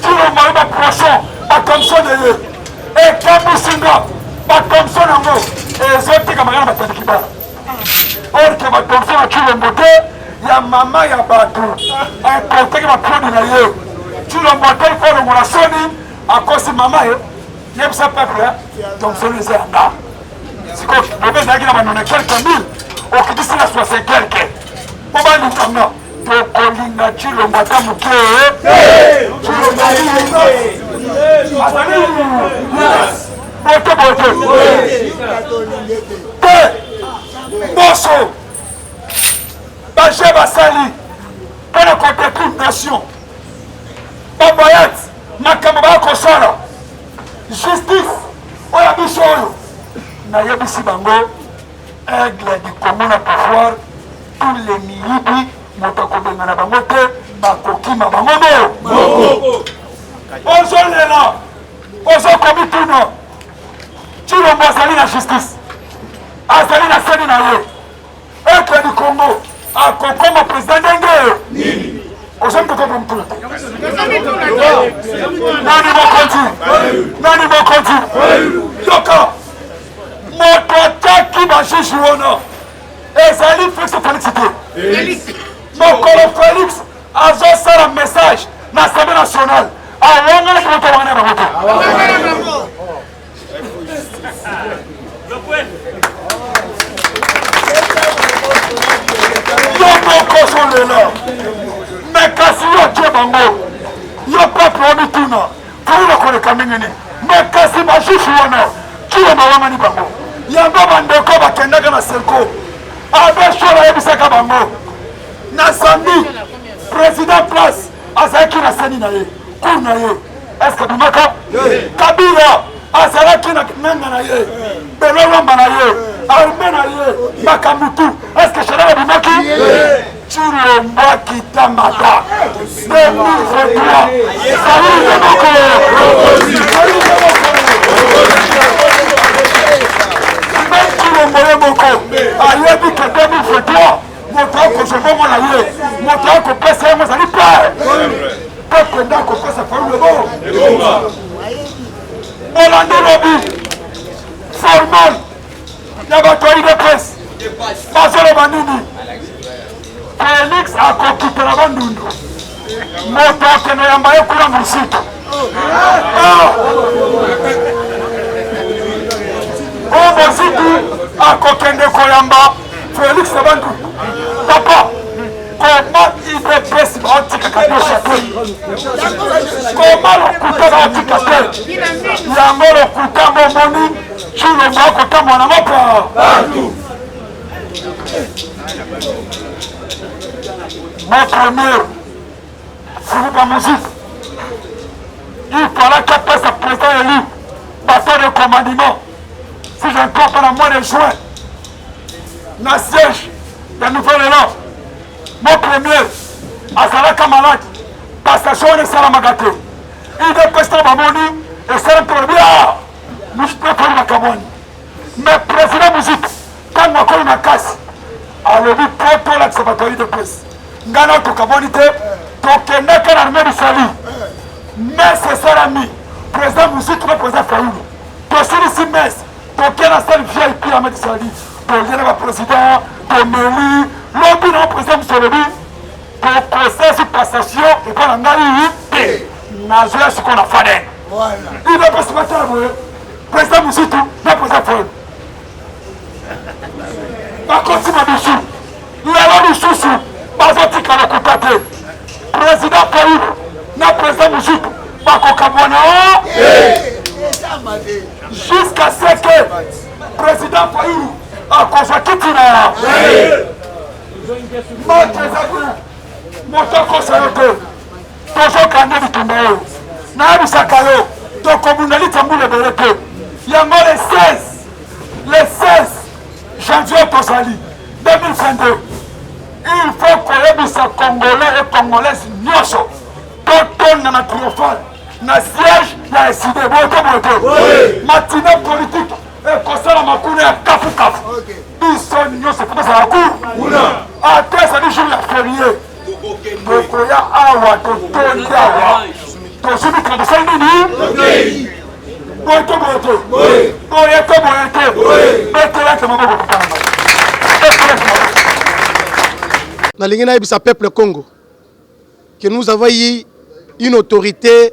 Chilombo oyo bapoisson batomson eye ekambusinga batomson yango ezotekamaka na batandiki bala orke batomson ya Chilombo te ya mama ya bato ekoteki baprodi na ye Chilombo te kolongola soni akosi mama ye yebisa peuple tomsoni eza yanga sikoyo bobe ezalaki na banone quelque mille okitisi na 60 quelque po balinganga tokolinga Chilombo ata moke azali bote te boso baje basali mpona kodétruire nation baboyate makambo bakosala justice oyo biso oyo nayebisi bango aigle du Congo na pouvoir tous les miyibi moto akobengana bango te bakokima bango ozolela ozokomi tuna Chilombo azali na justice azali na seni na ye ete du Congo akokoma président ndenge ozomi kotoka mtuna nani mokonzi yoka moto ataki bashishi wana ezali Félix Félicité mokolo Félix azosala message na Assemblée nationale awonganaki moto wangana bango yo mokosolela me kasi yo tie bango yo peuple omituna koyina koleka ndenge nini me kasi bashishi wana kilo bawangani bango yango bandeko bakendaka na senko abeshola yebisaka bango na samedi président place azalaki na seni na ye cour na ye estce bimaka Kabila azalaki na nanga na ye belolomba na ye arme na ye makamutu estce shenala bimaki Chilomba Kitamata 2023 Chilombo moko ayebi ke 2023 moto akozongongo na ye moto akopesa ye mozali pe penda akopesa faulebo olande lobi formal ya bato ya UDPS bazoloba nini Félix akokitela bandundu moto akende yamba ye kuna mositu o mositu akokende koyamba Félix na bandundu papa comment UDPS baotikaka nyonso te koma lokuta baotika te yango lokuta ngo omoni Chilombo akotambola nango partout. Mon premier, Philippe la musique, il fallait qu'il passe à président élu, bâton de commandement. Si je ne compte pas le mois de juin, dans le siège de Nouvel-Élan, mon premier, Azalaka malade, passation de Salamagate. Il dépêche à Mamoni et c'est un premier, nous ne pouvons pas le Macamoni. Mais président musique, quand on a connu ma casse, alors lui, pour l'observatoire de presse. Ngana tukaboni te tokendaka na armée bisali mais c'est ça l'ami président musique le président Fayoulou tosilisi mes tokena salle VIP armée bisali tokena ba président tomeli lobi na président Musolobi procès passation et pas ngai te nazoya sikona fade il va passer matin président musique le président Fayoulou bakoti mabisu lelo lisusu bazotika lokuta te président Fayoulou na président Moussouk bakokabwana jusqu'à ce que président Fayoulou akozwa kiti na moto ezaki moto akosa yo te tozokanga bitumba oyo nayebisaka yo tokobunda litambula ebele te yango le 16 janvier tozali 2022 il faut koyebisa congolais et congolaises nyonso totonda na triomphal na siège ya eside boyotoboyoto matina politique ekosala makuna ya kafukafu biso nyonso fotosala cour ate ezali jour ya ferie tokoya awa totondi awa tosubikana tosali nini boyotoboyoto boyotoboyoto betelake maboko kotanama nalingi nayebisa peuple Congo que nous avons eu une autorité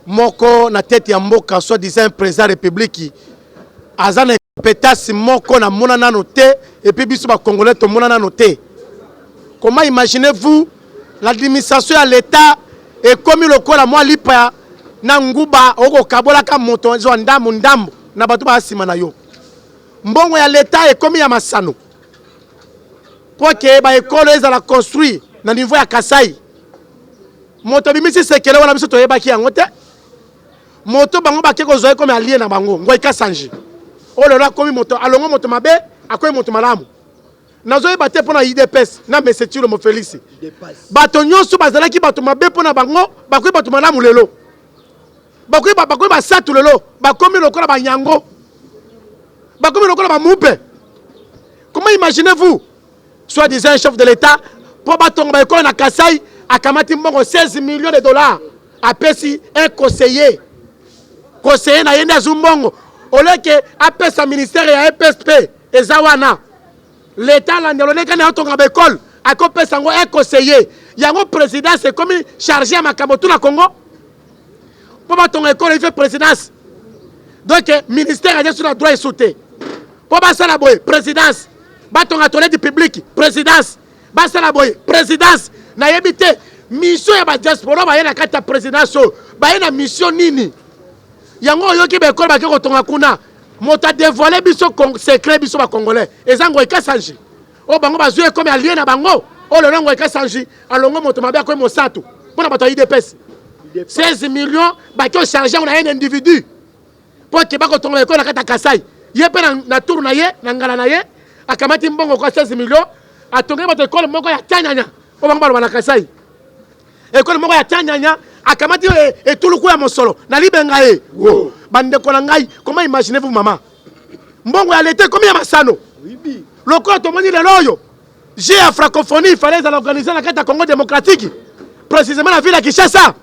moko na tête ya mboka soi-disant un président de la République azana pétasse moko na monana noté et puis biso ba congolais to monana noté. Comment imaginez-vous l'administration à l'état est comme le kola moi lipa na nguba oko kabola ka moto zo ndambo ndambo na bato ba sima na yo mbongo ya l'état est comme ya masano pour que ba école ezala construit na niveau ya Kasai moto bimisi sekele wana biso toyebaki yango te moto bango bakeko zoye comme allié na bango ngoi kasanji olora komi moto alongo moto mabe akoyi moto malamu nazoye bate pona IDPS na Monsieur Chilombo Félix bato nyonso bazalaki bato mabe pona bango bakoyi bato malamu lelo bakoyi basatu lelo bakomi lokola banyango bakomi lokola bamupe Comment imaginez-vous, soi-disant chef de l'État, pour battre un école à Kassai, à Kamati Mbongo 16 millions de dollars, à Pessi, un conseiller. Conseiller na yenda Zumbongo. Au lieu que APS un ministère et un PSP, et Zawana. L'État l'a donné quand on a école, à copé sango un conseiller. Il y a un président, c'est comme chargé à Makamoto na Congo. Pour battre ton école, il fait présidence. Donc, ministère a sur le droit et sauté. Pour battre la boye, présidence. Battre ton atelier du public, présidence. Battre la boye, présidence. Na yebite, mission ya ba diaspora, ba yena kata présidence. Ba yena mission nini. Yango yoki be école ba ke kotonga kuna. Mota dévoilé biso secret biso ba congolais. Ezango ekasanji. O bango bazue comme allié na bango. O le longo ekasanji. Alongo moto mabe ko mo sato. Pona bato IDPS. 16 millions ba ke chargé on a un individu. Pour que ba ko tonga école na kata Kasai. Ye pe na tour na ye, na ngala na ye. Akamati mbongo ko 16 millions. Atonga bato école moko ya tanyanya. O bango ba na Kasai. École moko ya tanyanya. Akamati et tout le coup à mon solo. Nali bengaye. Bande konangai. Comment imaginez-vous maman? Mbongo ya l'été combien masano? Le corps to moni le loyo. J'ai à francophonie, il fallait organiser la carte Congo démocratique. Précisément la ville à Kinshasa.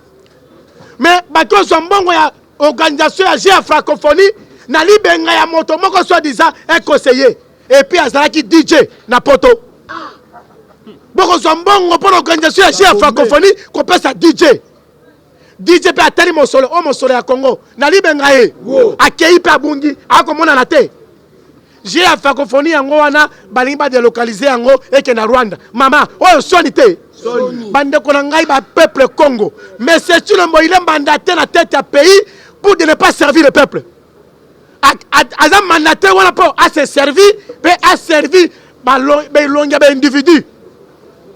Mais bato so mbongo ya organisation ya j'ai à francophonie, nali bengaya moto moko soit disant un conseiller. Et puis azalaki DJ na poto. Boko so mbongo pour l'organisation ya j'ai à francophonie qu'on passe à DJ. DJ pe atali mosolo o mosolo ya Congo na libenga ye akei pe abungi akomona na te j'ai la francophonie yango wana balingi ba délocaliser yango eke na Rwanda mama oyo soni te bande ko na ngai ba peuple Congo mais c'est une moïle mandaté na tête à pays pour de ne pas servir le peuple azam mandaté wana pour a se servir pe a servi ba longa ba individu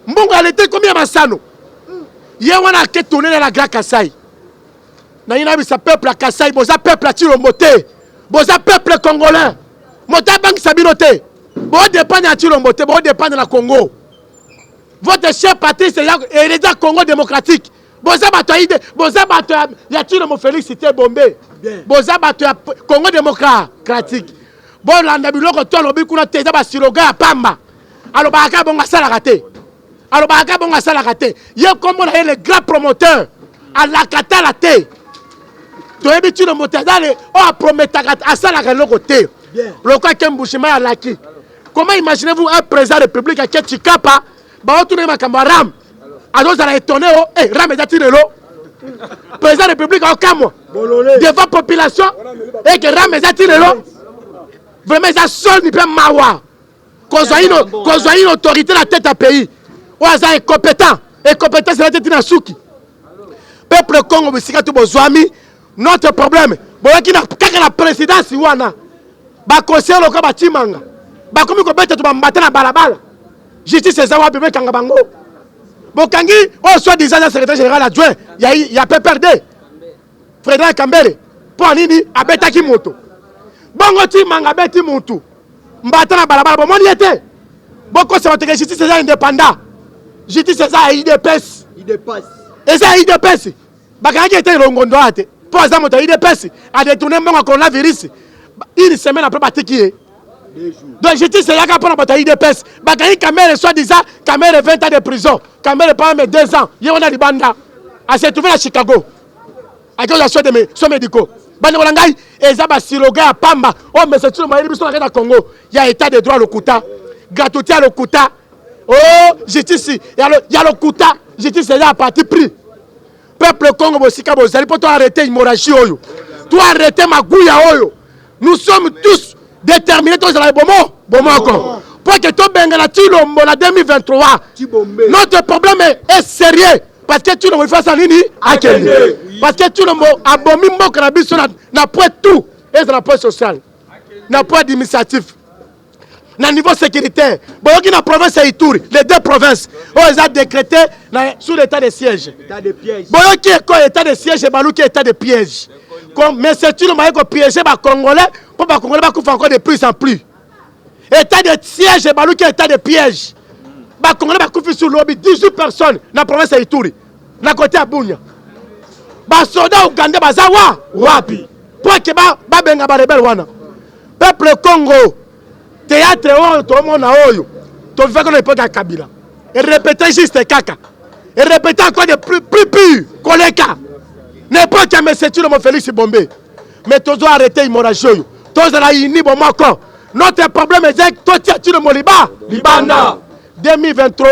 mbongo alete combien masano. Yé wana ke tourner dans la Grand Kassai. Na yina bisa peuple à Kassai, boza peuple à Chilombote. Boza peuple congolais. Mota bank sabinote. Bo dépend à Chilombote, bo dépend de la Congo. Votre chef parti c'est l'État Congo démocratique. Boza bato ide, boza bato ya Chilombo Félicité Bombé. Boza bato ya Congo démocratique. Bon landa biloko to lobi kuna teza ba siroga ya pamba. Alo ba ka bonga sala raté. Alors, il y a comme le grand promoteur à la Katalate. Tu as vu le moteur, on promet à ça la côté. Le cas Kembouchima à Laki. Comment imaginez-vous un président de la République à Ketchikapa, Baotoune Makambaram, alors ça a étonné, Ram et Atirelo, président de la République au Kamo, devant la population, et que Ram et Atirelo, vraiment, ça sonne, il peut m'avoir. Qu'on soit une autorité dans la tête à pays. Oaza est compétent. Et compétent, c'est la tête de Souki. Peuple Congo, notre problème. Si la présidence, ba conseiller le cas Batimanga. Ba komi ko beta to ba mbata na balabala. Justice c'est ça wa bébé kanga bango. Bokangi, soit disant secrétaire général adjoint, il y a PPRD. Frédéric Kambere. Pour nini abeta ki moto. Bongo Timanga beti moto. Mbata na balabala bon mon yete. Boko c'est votre justice c'est indépendant. Justice c'est ça IDPS. Et ça IDPS. Bakanga était longondo ate. Pour ça moto IDPS a détourné mon coronavirus. Une semaine après batiki. Donc justice c'est là pour la bataille IDPS. Bakanga Kamere soit disant Kamere 20 ans de prison. Kamere pas même 2 ans. Il y a des bandas. A se trouvé à Chicago. À cause de soins médicaux. Bande Olangai et Zaba Siroga Pamba. Oh mais c'est tout le monde qui est au Congo. Il y a état de droit le Kouta. Gratuité à le Kouta. Oh, justice, il y a le Kouta, justice c'est là à parti pris. Peuple Congo, vous allez pas arrêter l'hémorragie. Tu arrêter ma gouilla. Nous sommes tous déterminés, tous à la bomo encore. Pour que tu benga Chilombo en 2023. Notre problème est sérieux. Parce que Chilombo fait ça nini parce que Chilombo a bomi Mokarabiso n'a pas tout. Et c'est la poste sociale. N'a pas d'administratif. Na niveau sécuritaire, Boyoki na province et Ituri, les 2 provinces, ils ont décrété sous l'état de siège. Boyoki est quoi état de siège et Balouki état de piège. Mais c'est une manière de piéger les Congolais pour que les Congolais couffent encore de plus en plus. État de siège et Balouki état de piège. Les Congolais couffent sur lobby 18 personnes dans la province et Ituri, dans côté à Bounia. Les soldats ougandais, wapi. Pour que les rebelles wana. Peuple Congo. théâtre oyo tomona oyo tovivaka na époque ya Kabila et répéter juste kaka et répéter encore de plus pur koleka na époque ya monsieur Tshilombo Félix Bombe mais tozo arrêter hémorragie oyo tozala ini bomoko notre problème est totia Tshilombo libanda 2023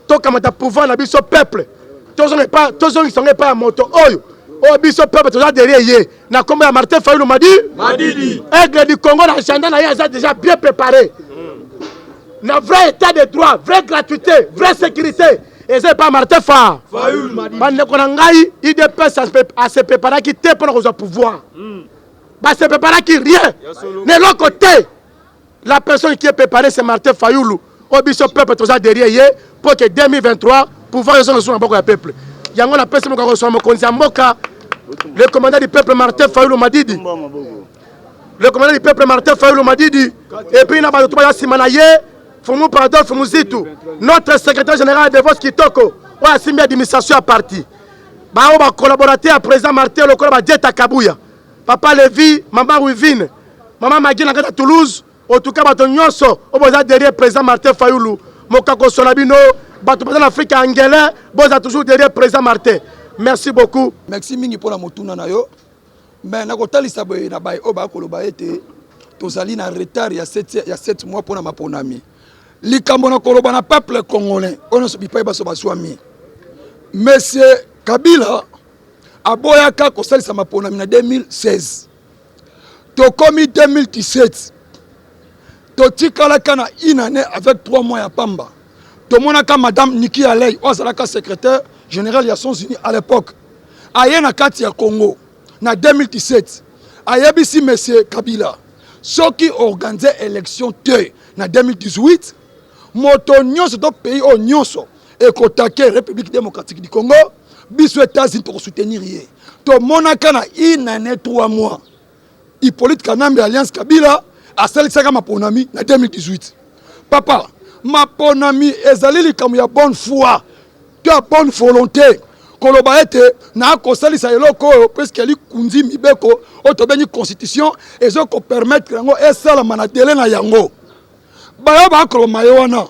tokamata pouvoir na biso peuple tozongisanga epai ya moto oyo biso peuple toza derrière ye na kombo ya Martin Fayulu Madidi aigle du Congo na agenda na ye aza déjà bien préparé na vrai état de droit vraie gratuité vraie sécurité eza epai ya Martin Fayulu bandeko na ngai IDPS ase préparaki te mpona kozwa pouvoir base préparaki rien ne loko te la personne qui est préparée c'est Martin Fayulu oyo biso peuple toza derrière ye pour que 2023 pouvoir ezonga sur na boko ya peuple yango na pesi moka kozwa mokonzi ya mboka le commandant du peuple Martin Fayulu Madidi le commandant du peuple Martin Fayulu Madidi et puis na bato ya sima na ye Fumu Pardon Fumuzitu notre secrétaire général de Vos Kitoko oyo asimbi administration ya parti bao ba collaborateur ya président Martin lokola ba Dieta Kabuya papa Levi mama Wivine mama Magina ngata Toulouse en tout cas bato nyonso oboza derrière président Martin Fayulu mokako solabino bato baza na Afrique angela boza toujours derrière président Martin. Merci beaucoup. Merci mingi pour la motuna na yo. Mais na kotalisa boye na baye oba koloba ete tozali na retard ya 7 mois pour na maponami. Likambo na koloba na peuple congolais ono so bipai baso baswami. Monsieur Kabila aboyaka kosalisa maponami na 2016. Tokomi 2017. Totikalaka na une année avec 3 mois ya pamba. Tomonaka madame Niki Alei, ozalaka secrétaire général des Nations Unies à l'époque. Aye na kati ya Congo na 2017. Ayebisi monsieur Kabila. Soki organisé élection te na 2018, moto nyonso to pays o nyonso ekotake République démocratique du Congo, biso États-Unis to soutenir ye. Tomonaka na une année 3 mois. Hippolyte Kanambe Alliance Kabila asalisaka maponami na 2018. Papa, maponami ezali likambo ya bonne foi, tu as bonne volonté. Koloba ete na kosalisa eloko presque li kunzi mibeko otobenyi constitution ezoko permettre yango esala mana délai na yango. Bayo ba koloma wana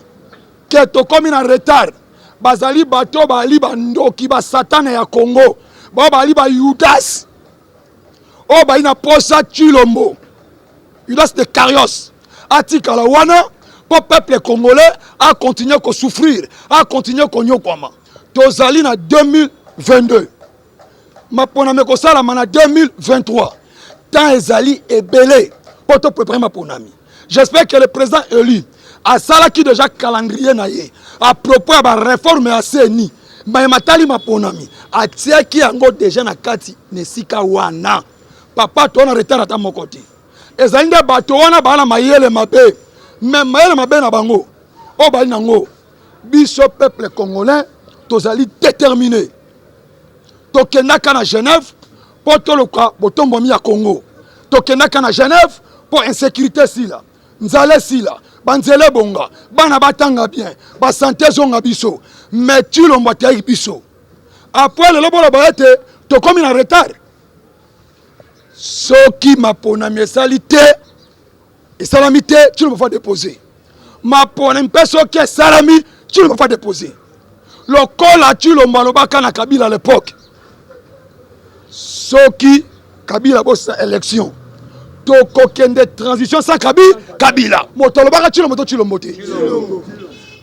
ke to komi na retard. Bazali bato bali bandoki ba satana ya Congo. Ba bali ba Judas. O ba ina posa Tshilombo. Judas de Carios. Atika la wana pour peuple congolais a continué à souffrir, a continué à konyokwama. Tozali na 2022. Maponami kosala mana 2023. Tant ezali ebele pour te préparer maponami. J'espère que le président élu a salaki déjà calendrier na ye à propos de la réforme à CENI. Mais matali maponami a tiaki yango déjà na kati nesika wana. Papa to na retard ata mokoti. Ezali nde bato wana bana mayele mabe. Mais mayele mabe na bango. O bali nango. Biso peuple congolais tozali déterminé. Tokendaka na Genève pour toloka botombomi ya Congo. Tokendaka na Genève pour insécurité sila. Nzale sila. Banzele bonga. Bana batanga bien. Ba santé zonga biso. Mais Tshilombo tayi biso. Après le lobo la ete tokomi na retard. Soki maponami esalite esalamite Tshilombo va déposer. Maponami soki esalami Tshilombo va déposer. Le col à Tshilombo alobaka na Kabila à l'époque. Soki Kabila bossa élection. Toko kende transition sans Kabila. Motolobaka Tshilombo to Tshilombo te.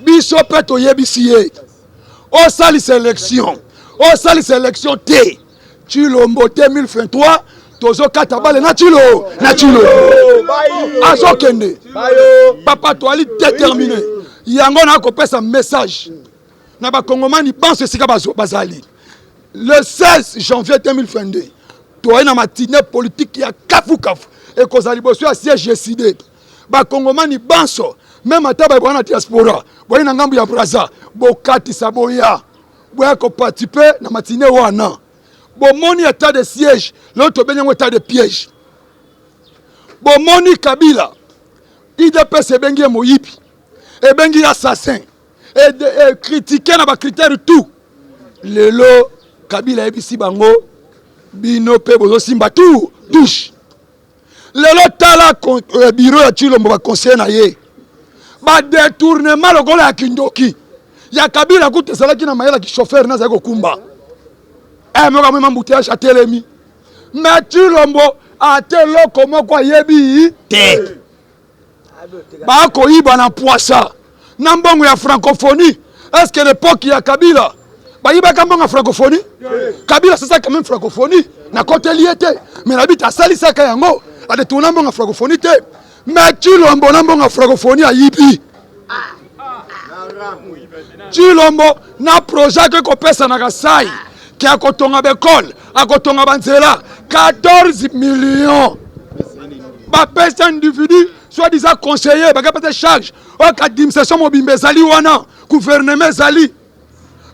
Biso peto yebisiye. O sali sélection. O sali sélection te. Tshilombo 2023 tozo katabale na Tshilo. Azo kende. Papa to ali déterminé. Yango na kopesa message. Na ba Kongomani pense sika bazali. Le 16 janvier 2022, toi na matinée politique ya kafu et kozali boso ya siège décidé. Ba Kongomani banso même ata ba bwana diaspora. Boyi na ngambu ya Braza, bokati saboya. Boya ko participer na matinée wana. Bomoni état de siège, l'autre benyango état de piège. Bomoni Kabila. IDPS bengi moyibi. Et bengi assassin. Et critiquer na ba critère tout. Lelo Kabila ebisi bango bino pe bozo simba tout douche. Lelo tala bureau ya Tshilombo ba conseiller na ye ba détournement lokola ya kindoki ya Kabila kutu salaki na mayela ki chauffeur na zako kumba moka mwema mbouteillage atelemi mais Tshilombo ateloko moko yebi te ba ko iba na poisa na mbongo ya francophonie. Est-ce que l'époque ya Kabila ba iba ka mbongo ya francophonie? Kabila c'est ça quand même francophonie na côté liete mais na bita sali saka yango a de tourner mbongo ya francophonie te mais Tshilombo na mbongo ya francophonie ayibi Tshilombo na projet que ko pesa na kasai qui a kotonga bekol a kotonga banzela 14 millions ba pesa individu soit disant conseiller ba kapata charge o administration mobimbe zali wana gouvernement zali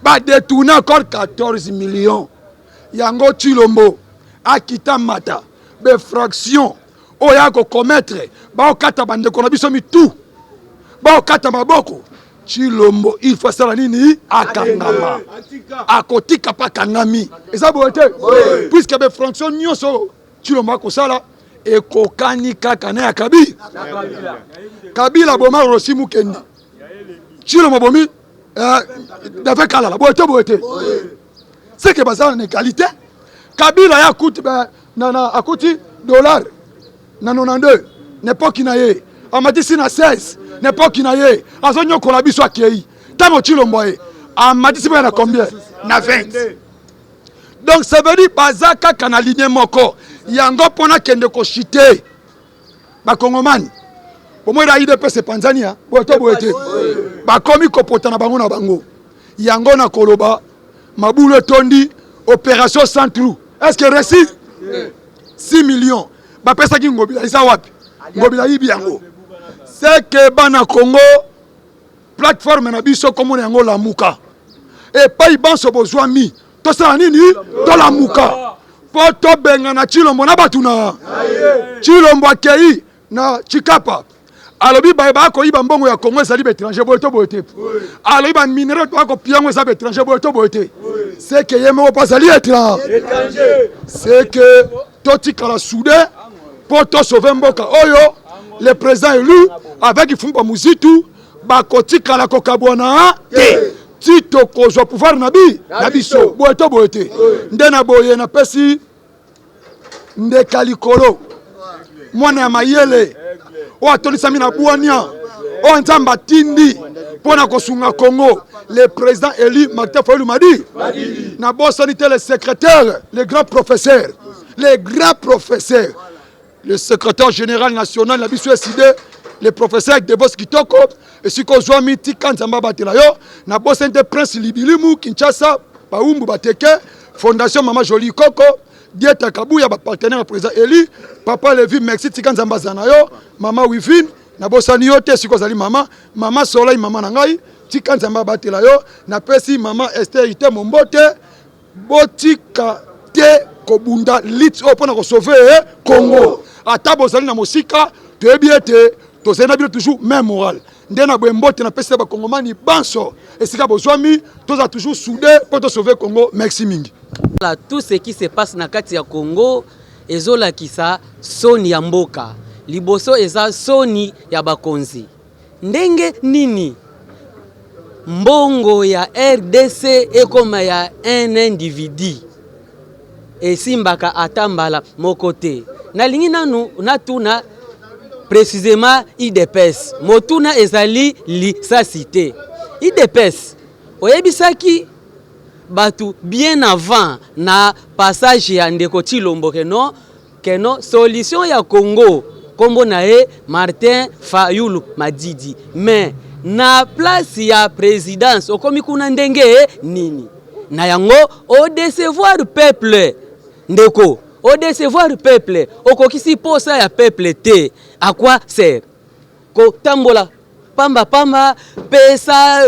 ba détourner encore 14 millions yango Tshilombo akita mata be fraction o ya ko commettre ba okata bande ko na biso mitu ba okata maboko Tshilombo il faut ça nini akangama akotika pa kangami eza bote puisque be fraction nyonso Tshilombo akosala ekokani kaka na ya Kabila boma rosimu kendi Tshilombo bomi dafa kala bote c'est que bazana na qualité Kabila ya coûte na akuti dollar na 92 n'époque na ye amatisi na 16 n'époque na ye azonyo kola biso akei tango Tshilombo ye amatisi na combien na 20 donc ça veut dire bazaka kana ligne moko yango pona kende ko chité ba kongomani pomwera IDPS Tanzania boete ba komi kopota na bango na bango yango na koloba mabulu tondi opération sans trou. Est-ce que réussi 6 millions ba pesa ki ngobila isa wapi ngobila yibi yango c'est que bana Congo plateforme na biso comme yango la muka et pas ibanso bozwa mi to sa nini to la muka poto benga na Tshilombo na batuna Tshilombo akei na Chikapa alobi ba ko iba mbongo ya Congo ezali ba étranger boete alobi ba minéraux to ko piango ezali ba étranger boete c'est que yemo pas ali étranger c'est que toti kala soudé poto sauver mboka oyo le président élu avec Ifumba Muzitu ba kotika la kokabwana te tito kozwa pouvoir na biso boete ndena boye na pesi ndekalikolo mwana ya mayele o atolisa mina buania o nzamba tindi pona kosunga Congo le président élu Martin Fayulu Madi na bosani te le secrétaire le grand professeur le secrétaire général national la biso SID le professeur Devos Kitoko et si ko zwa miti kanzamba batela yo na bosani te prince Libilimu Kinshasa baumbu bateke fondation Mama Jolie Koko Dieta Kabuya ba partenaire président élu papa Levi merci tikanzamba zanayo mama Wivine na bosani yo te siko zali mama Soleil mama na ngai tikanzamba batela yo na pesi mama Esther ite mombote botika te kobunda lit opona ko sauver Congo ata bozali na mosika toyebi ete tozali na bilo toujours même moral ndena bwembote na pesi ba kongomani banso esika bozwami toza toujours soudé pour te sauver Congo. Merci mingi. Là, tout ce qui se passe na kati ya Congo ezola kisa soni ya mboka liboso eza soni ya bakonzi ndenge nini mbongo ya RDC ekoma ya un individu esimbaka atambala mokote na lingi nanu natuna précisément IDPS motuna ezali lisasite IDPS oyebisaki batu bien avant na passage ya ndeko Tshilombo keno solution ya Congo kombo na e Martin Fayulu Madidi mais na place ya présidence okomi kuna ndenge nini na yango au décevoir peuple ndeko au décevoir peuple okokisi posa ya peuple te à quoi sert ko tambola pamba pesa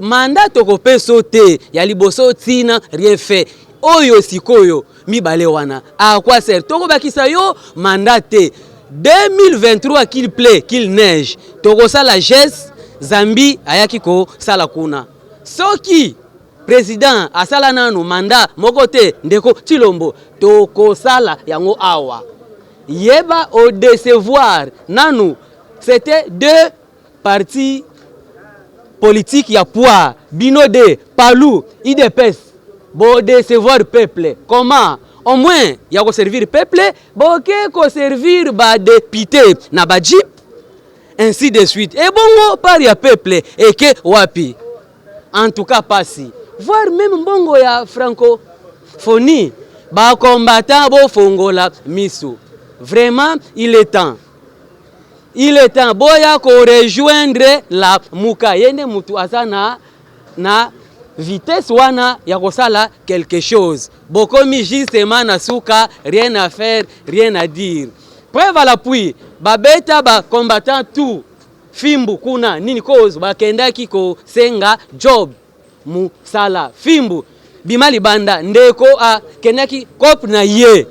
mandat toko peso te ya liboso tina rien fait oyo sikoyo mibale wana à quoi sert toko bakisa yo mandat te 2023 qu'il plaît qu'il neige toko sala geste Zambi ayaki ko sala kuna soki président asala nanu mandat mokote ndeko Tshilombo toko sala yango awa yeba au décevoir nanu c'était 2 parti politique ya poids bino de Palou IDPS bo décevoir peuple comment au moins ya ko servir peuple bo ke ko servir ba député na ba jeep ainsi de suite et bongo par ya peuple et que wapi en tout cas passi voir même bongo ya francophonie ba combattant bo fongola miso vraiment il est temps boya ko rejoindre la muka yende mutu azana na vitesse wana ya kosala quelque chose bokomi justement na suka rien à faire rien à dire preuve à l'appui babeta ba combattant tout fimbu kuna nini cause bakendaki ko senga job musala fimbu bimali banda ndeko a kendaki kop na ye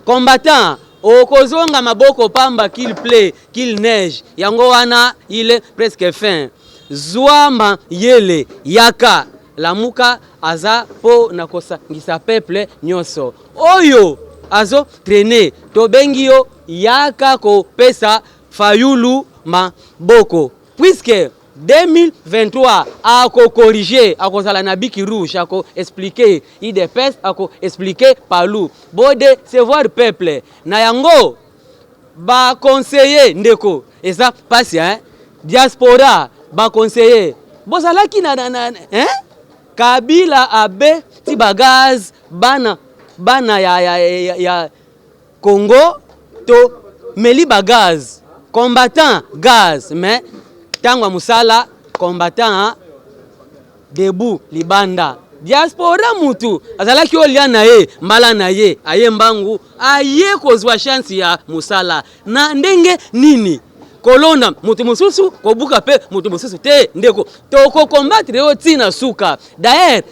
combattant okozonga maboko pamba qu'il play qu'il neige yango wana il est presque fin zwama yele yaka lamuka aza po nakosa ngisa peuple nyonso oyo azo traîner tobengi yo yaka ko pesa fayulu maboko puisque 2023 ako corriger ako sala na biki rouge ako expliquer IDPS ako expliquer Palou bode se voir peuple na yango ba conseiller ndeko eza pasi diaspora ba conseiller bozala ki na Kabila abe ti bagaz bana ya Congo to meli bagaz combattant gaz mais tangwa musala combattant debout libanda diaspora mutu azalaki olia na ye mbala na ye aye mbangu aye kozwa chance ya musala na ndenge nini kolona mutu mususu kobuka pe mutu mususu te ndeko toko combattre yo tina suka d'ailleurs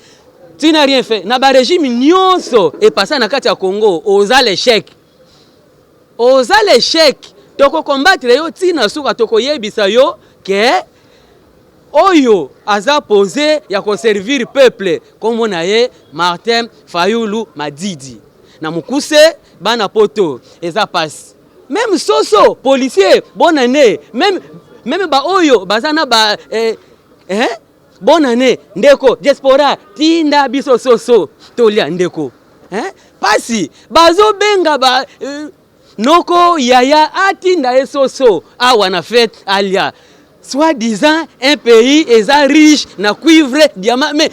tu n'as rien fait na ba régime nyonso e passa na kati ya Congo oza l'échec toko combattre yo tina suka toko yebisa yo que oyo aza posé ya ko servir peuple comme na ye Martin Fayulu Madidi na mukuse bana poto eza passe même soso policier bonne année même ba oyo bazana ba bonne année ndeko diaspora tinda biso soso tolia ndeko pasi bazo benga ba noko yaya atinda esoso awa na fête alia soi-disant un pays est riche na cuivre diamant mais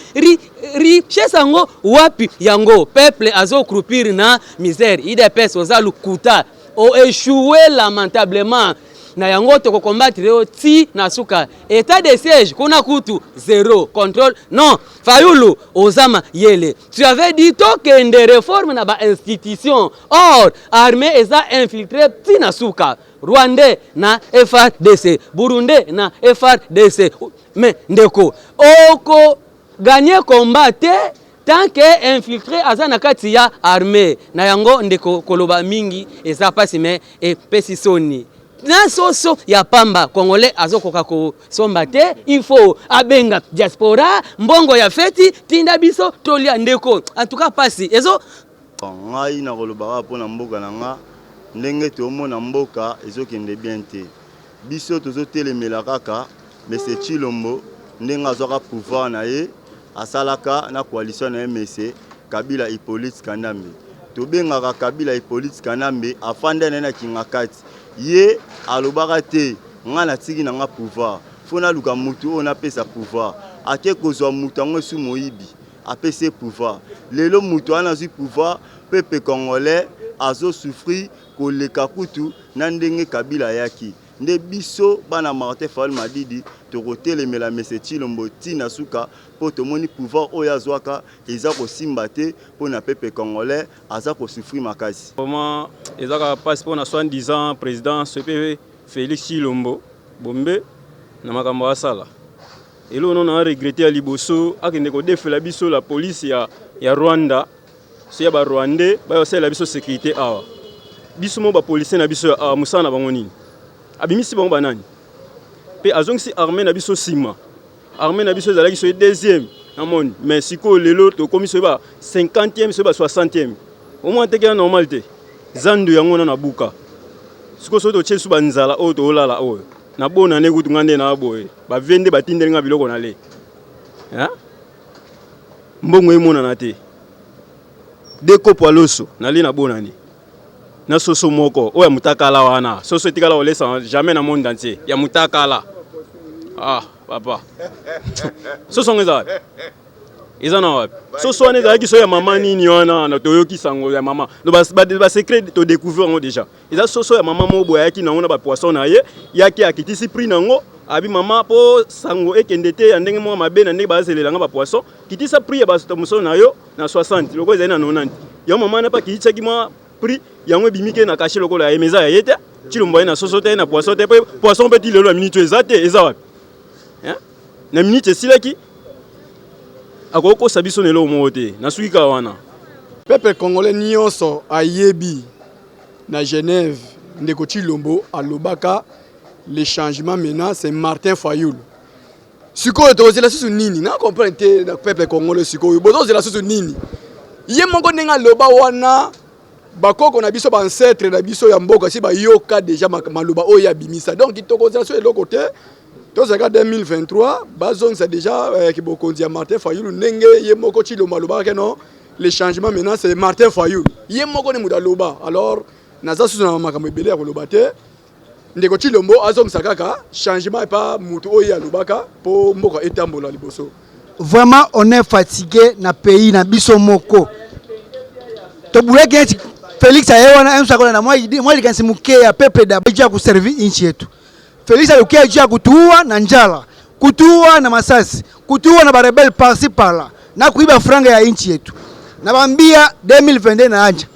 richesse yango wapi yango peuple azo croupir na misère IDPS oza lukuta o échoué lamentablement na yango toko combattre yo ti na suka état de siège kuna kutu zéro contrôle non Fayulu ozama yele tu avais dit token de réforme na ba institution or armée eza infiltré ti na suka Rwandais na FARDC Burundais na FARDC mais ndeko oko gagner combat tant que infiltré azana kati ya armée na yango ndeko koloba mingi eza pasi mais e pesisoni na soso ya pamba congolais azokoka ko somba te il faut abenga diaspora mbongo ya feti tinda biso tolia ndeko en tout cas pasi ezo ngai na koloba pona mboka nanga ndenge tomona mboka ezokende bien te biso tozotelemela kaka mais c'est Chilombo ndenge azoka pouvoir na ye asalaka na coalition na MSC Kabila Hippolyte Kanambe tobengaka Kabila Hippolyte Kanambe afanda na kingakati ye alobaka te ngana tiki na nga pouvoir fona luka mutu ona pesa pouvoir ake kozwa mutu ngo su moyibi apese pouvoir lelo mutu ana zu pouvoir peuple congolais azo souffrir koleka kutu na ndenge Kabila yaki nde biso bana Martin Fayulu Madidi tokotelemela mese Chilombo tina suka po tomoni pouvoir oyo azwaka eza kosimba te pona peuple congolais aza ko souffrir makasi comment ezaka passe pona 70 ans président CP Félix Chilombo bombe na makambo asala elo non a regretté à liboso akende ko defela biso la police ya Rwanda so ya ba Rwandais ba yosela biso sécurité awa biso mo ba police na biso musana bango nini abimisi bango banani pe azongisi armée na biso sima armée na biso ezalaki so deuxième na monde mais siko lelo to komi so ba 50e so ba 60e au moins teke normal te zandu yango na buka siko so to tchesu ba nzala o to olala o na bona ne kutu ngande na boye ba vende batindeli nga biloko na le mbongo emona na te deko poaloso na le na bona ni na soso moko oya mutakala wana soso etikala olesa jamais na monde entier ya mutakala papa soso ngeza eza na wapi soso wana ezalaki so ya mama nini wana na toyoki sango ya mama no ba secret to découvrir ngo déjà eza soso ya mama mobo yaki nango na ba poisson na ye yaki akitisi prix nango abi mama po sango ekende te ya ndenge mo mabe na ndenge bazelelanga ba poisson kitisa prix ya ba moso na yo na 60 loko ezali na 90 yo mama na pa kitisa mwa prix yango bimike na caché loko la emeza ya yete chilombo na soso te na poisson te poisson petit lelo na minute ezate eza wapi na minute silaki akoko sabiso nelo mote na suika wana peuple congolais nyonso ayebi na Genève ndeko Chilombo alobaka le changement maintenant c'est Martin Fayulu sikoyo tozela susu nini na comprendre te na peuple congolais sikoyo bozela susu nini ye moko nenga loba wana bakoko na biso ba ancêtre na biso ya mboka si ba yoka déjà maloba oyo ya bimisa donc tokozela so eloko te tozaka 2023 bazong c'est déjà ki bokonzi ya Martin Fayulu ndenge ye moko Chilombo alobaka non le changement maintenant c'est Martin Fayulu ye moko ni muda loba alors naza susu na makambo ebele ya koloba te ndeko Chilombo azongisa kaka changement pas mutu oyo alobaka po mboka etambola liboso. Vraiment on est fatigué na pays na biso moko to buleke Félix ayewana emsakola na moi likansi muke ya peuple d'Abidjan ku servir inchi yetu. Félix alukia jia kutuua na njala, kutuua na masasi, kutuua na barebel parsi parla, na kuiba franga ya inchi yetu. Na bambia 2022 na anja.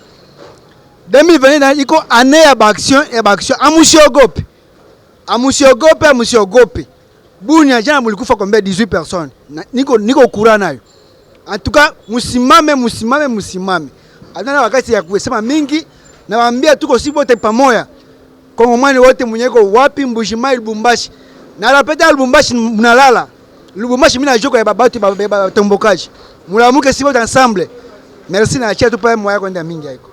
2022 na iko ane ya baction, amusiogope. Bunya jana mulikufa combien 18 personnes. Niko kura nayo. En tout cas, musimame. Adana wakati ya kusema mingi na bambia tuko sibote pamoja. Kongomani wote mwenyeko wapi Mbujimayi Lubumbashi. Na rapeta Lubumbashi mnalala. Lubumbashi mina joko ya babatu tombokaji. Mulamuke sibote ensemble. Merci na achia tu pa moya kwenda mingi haiko.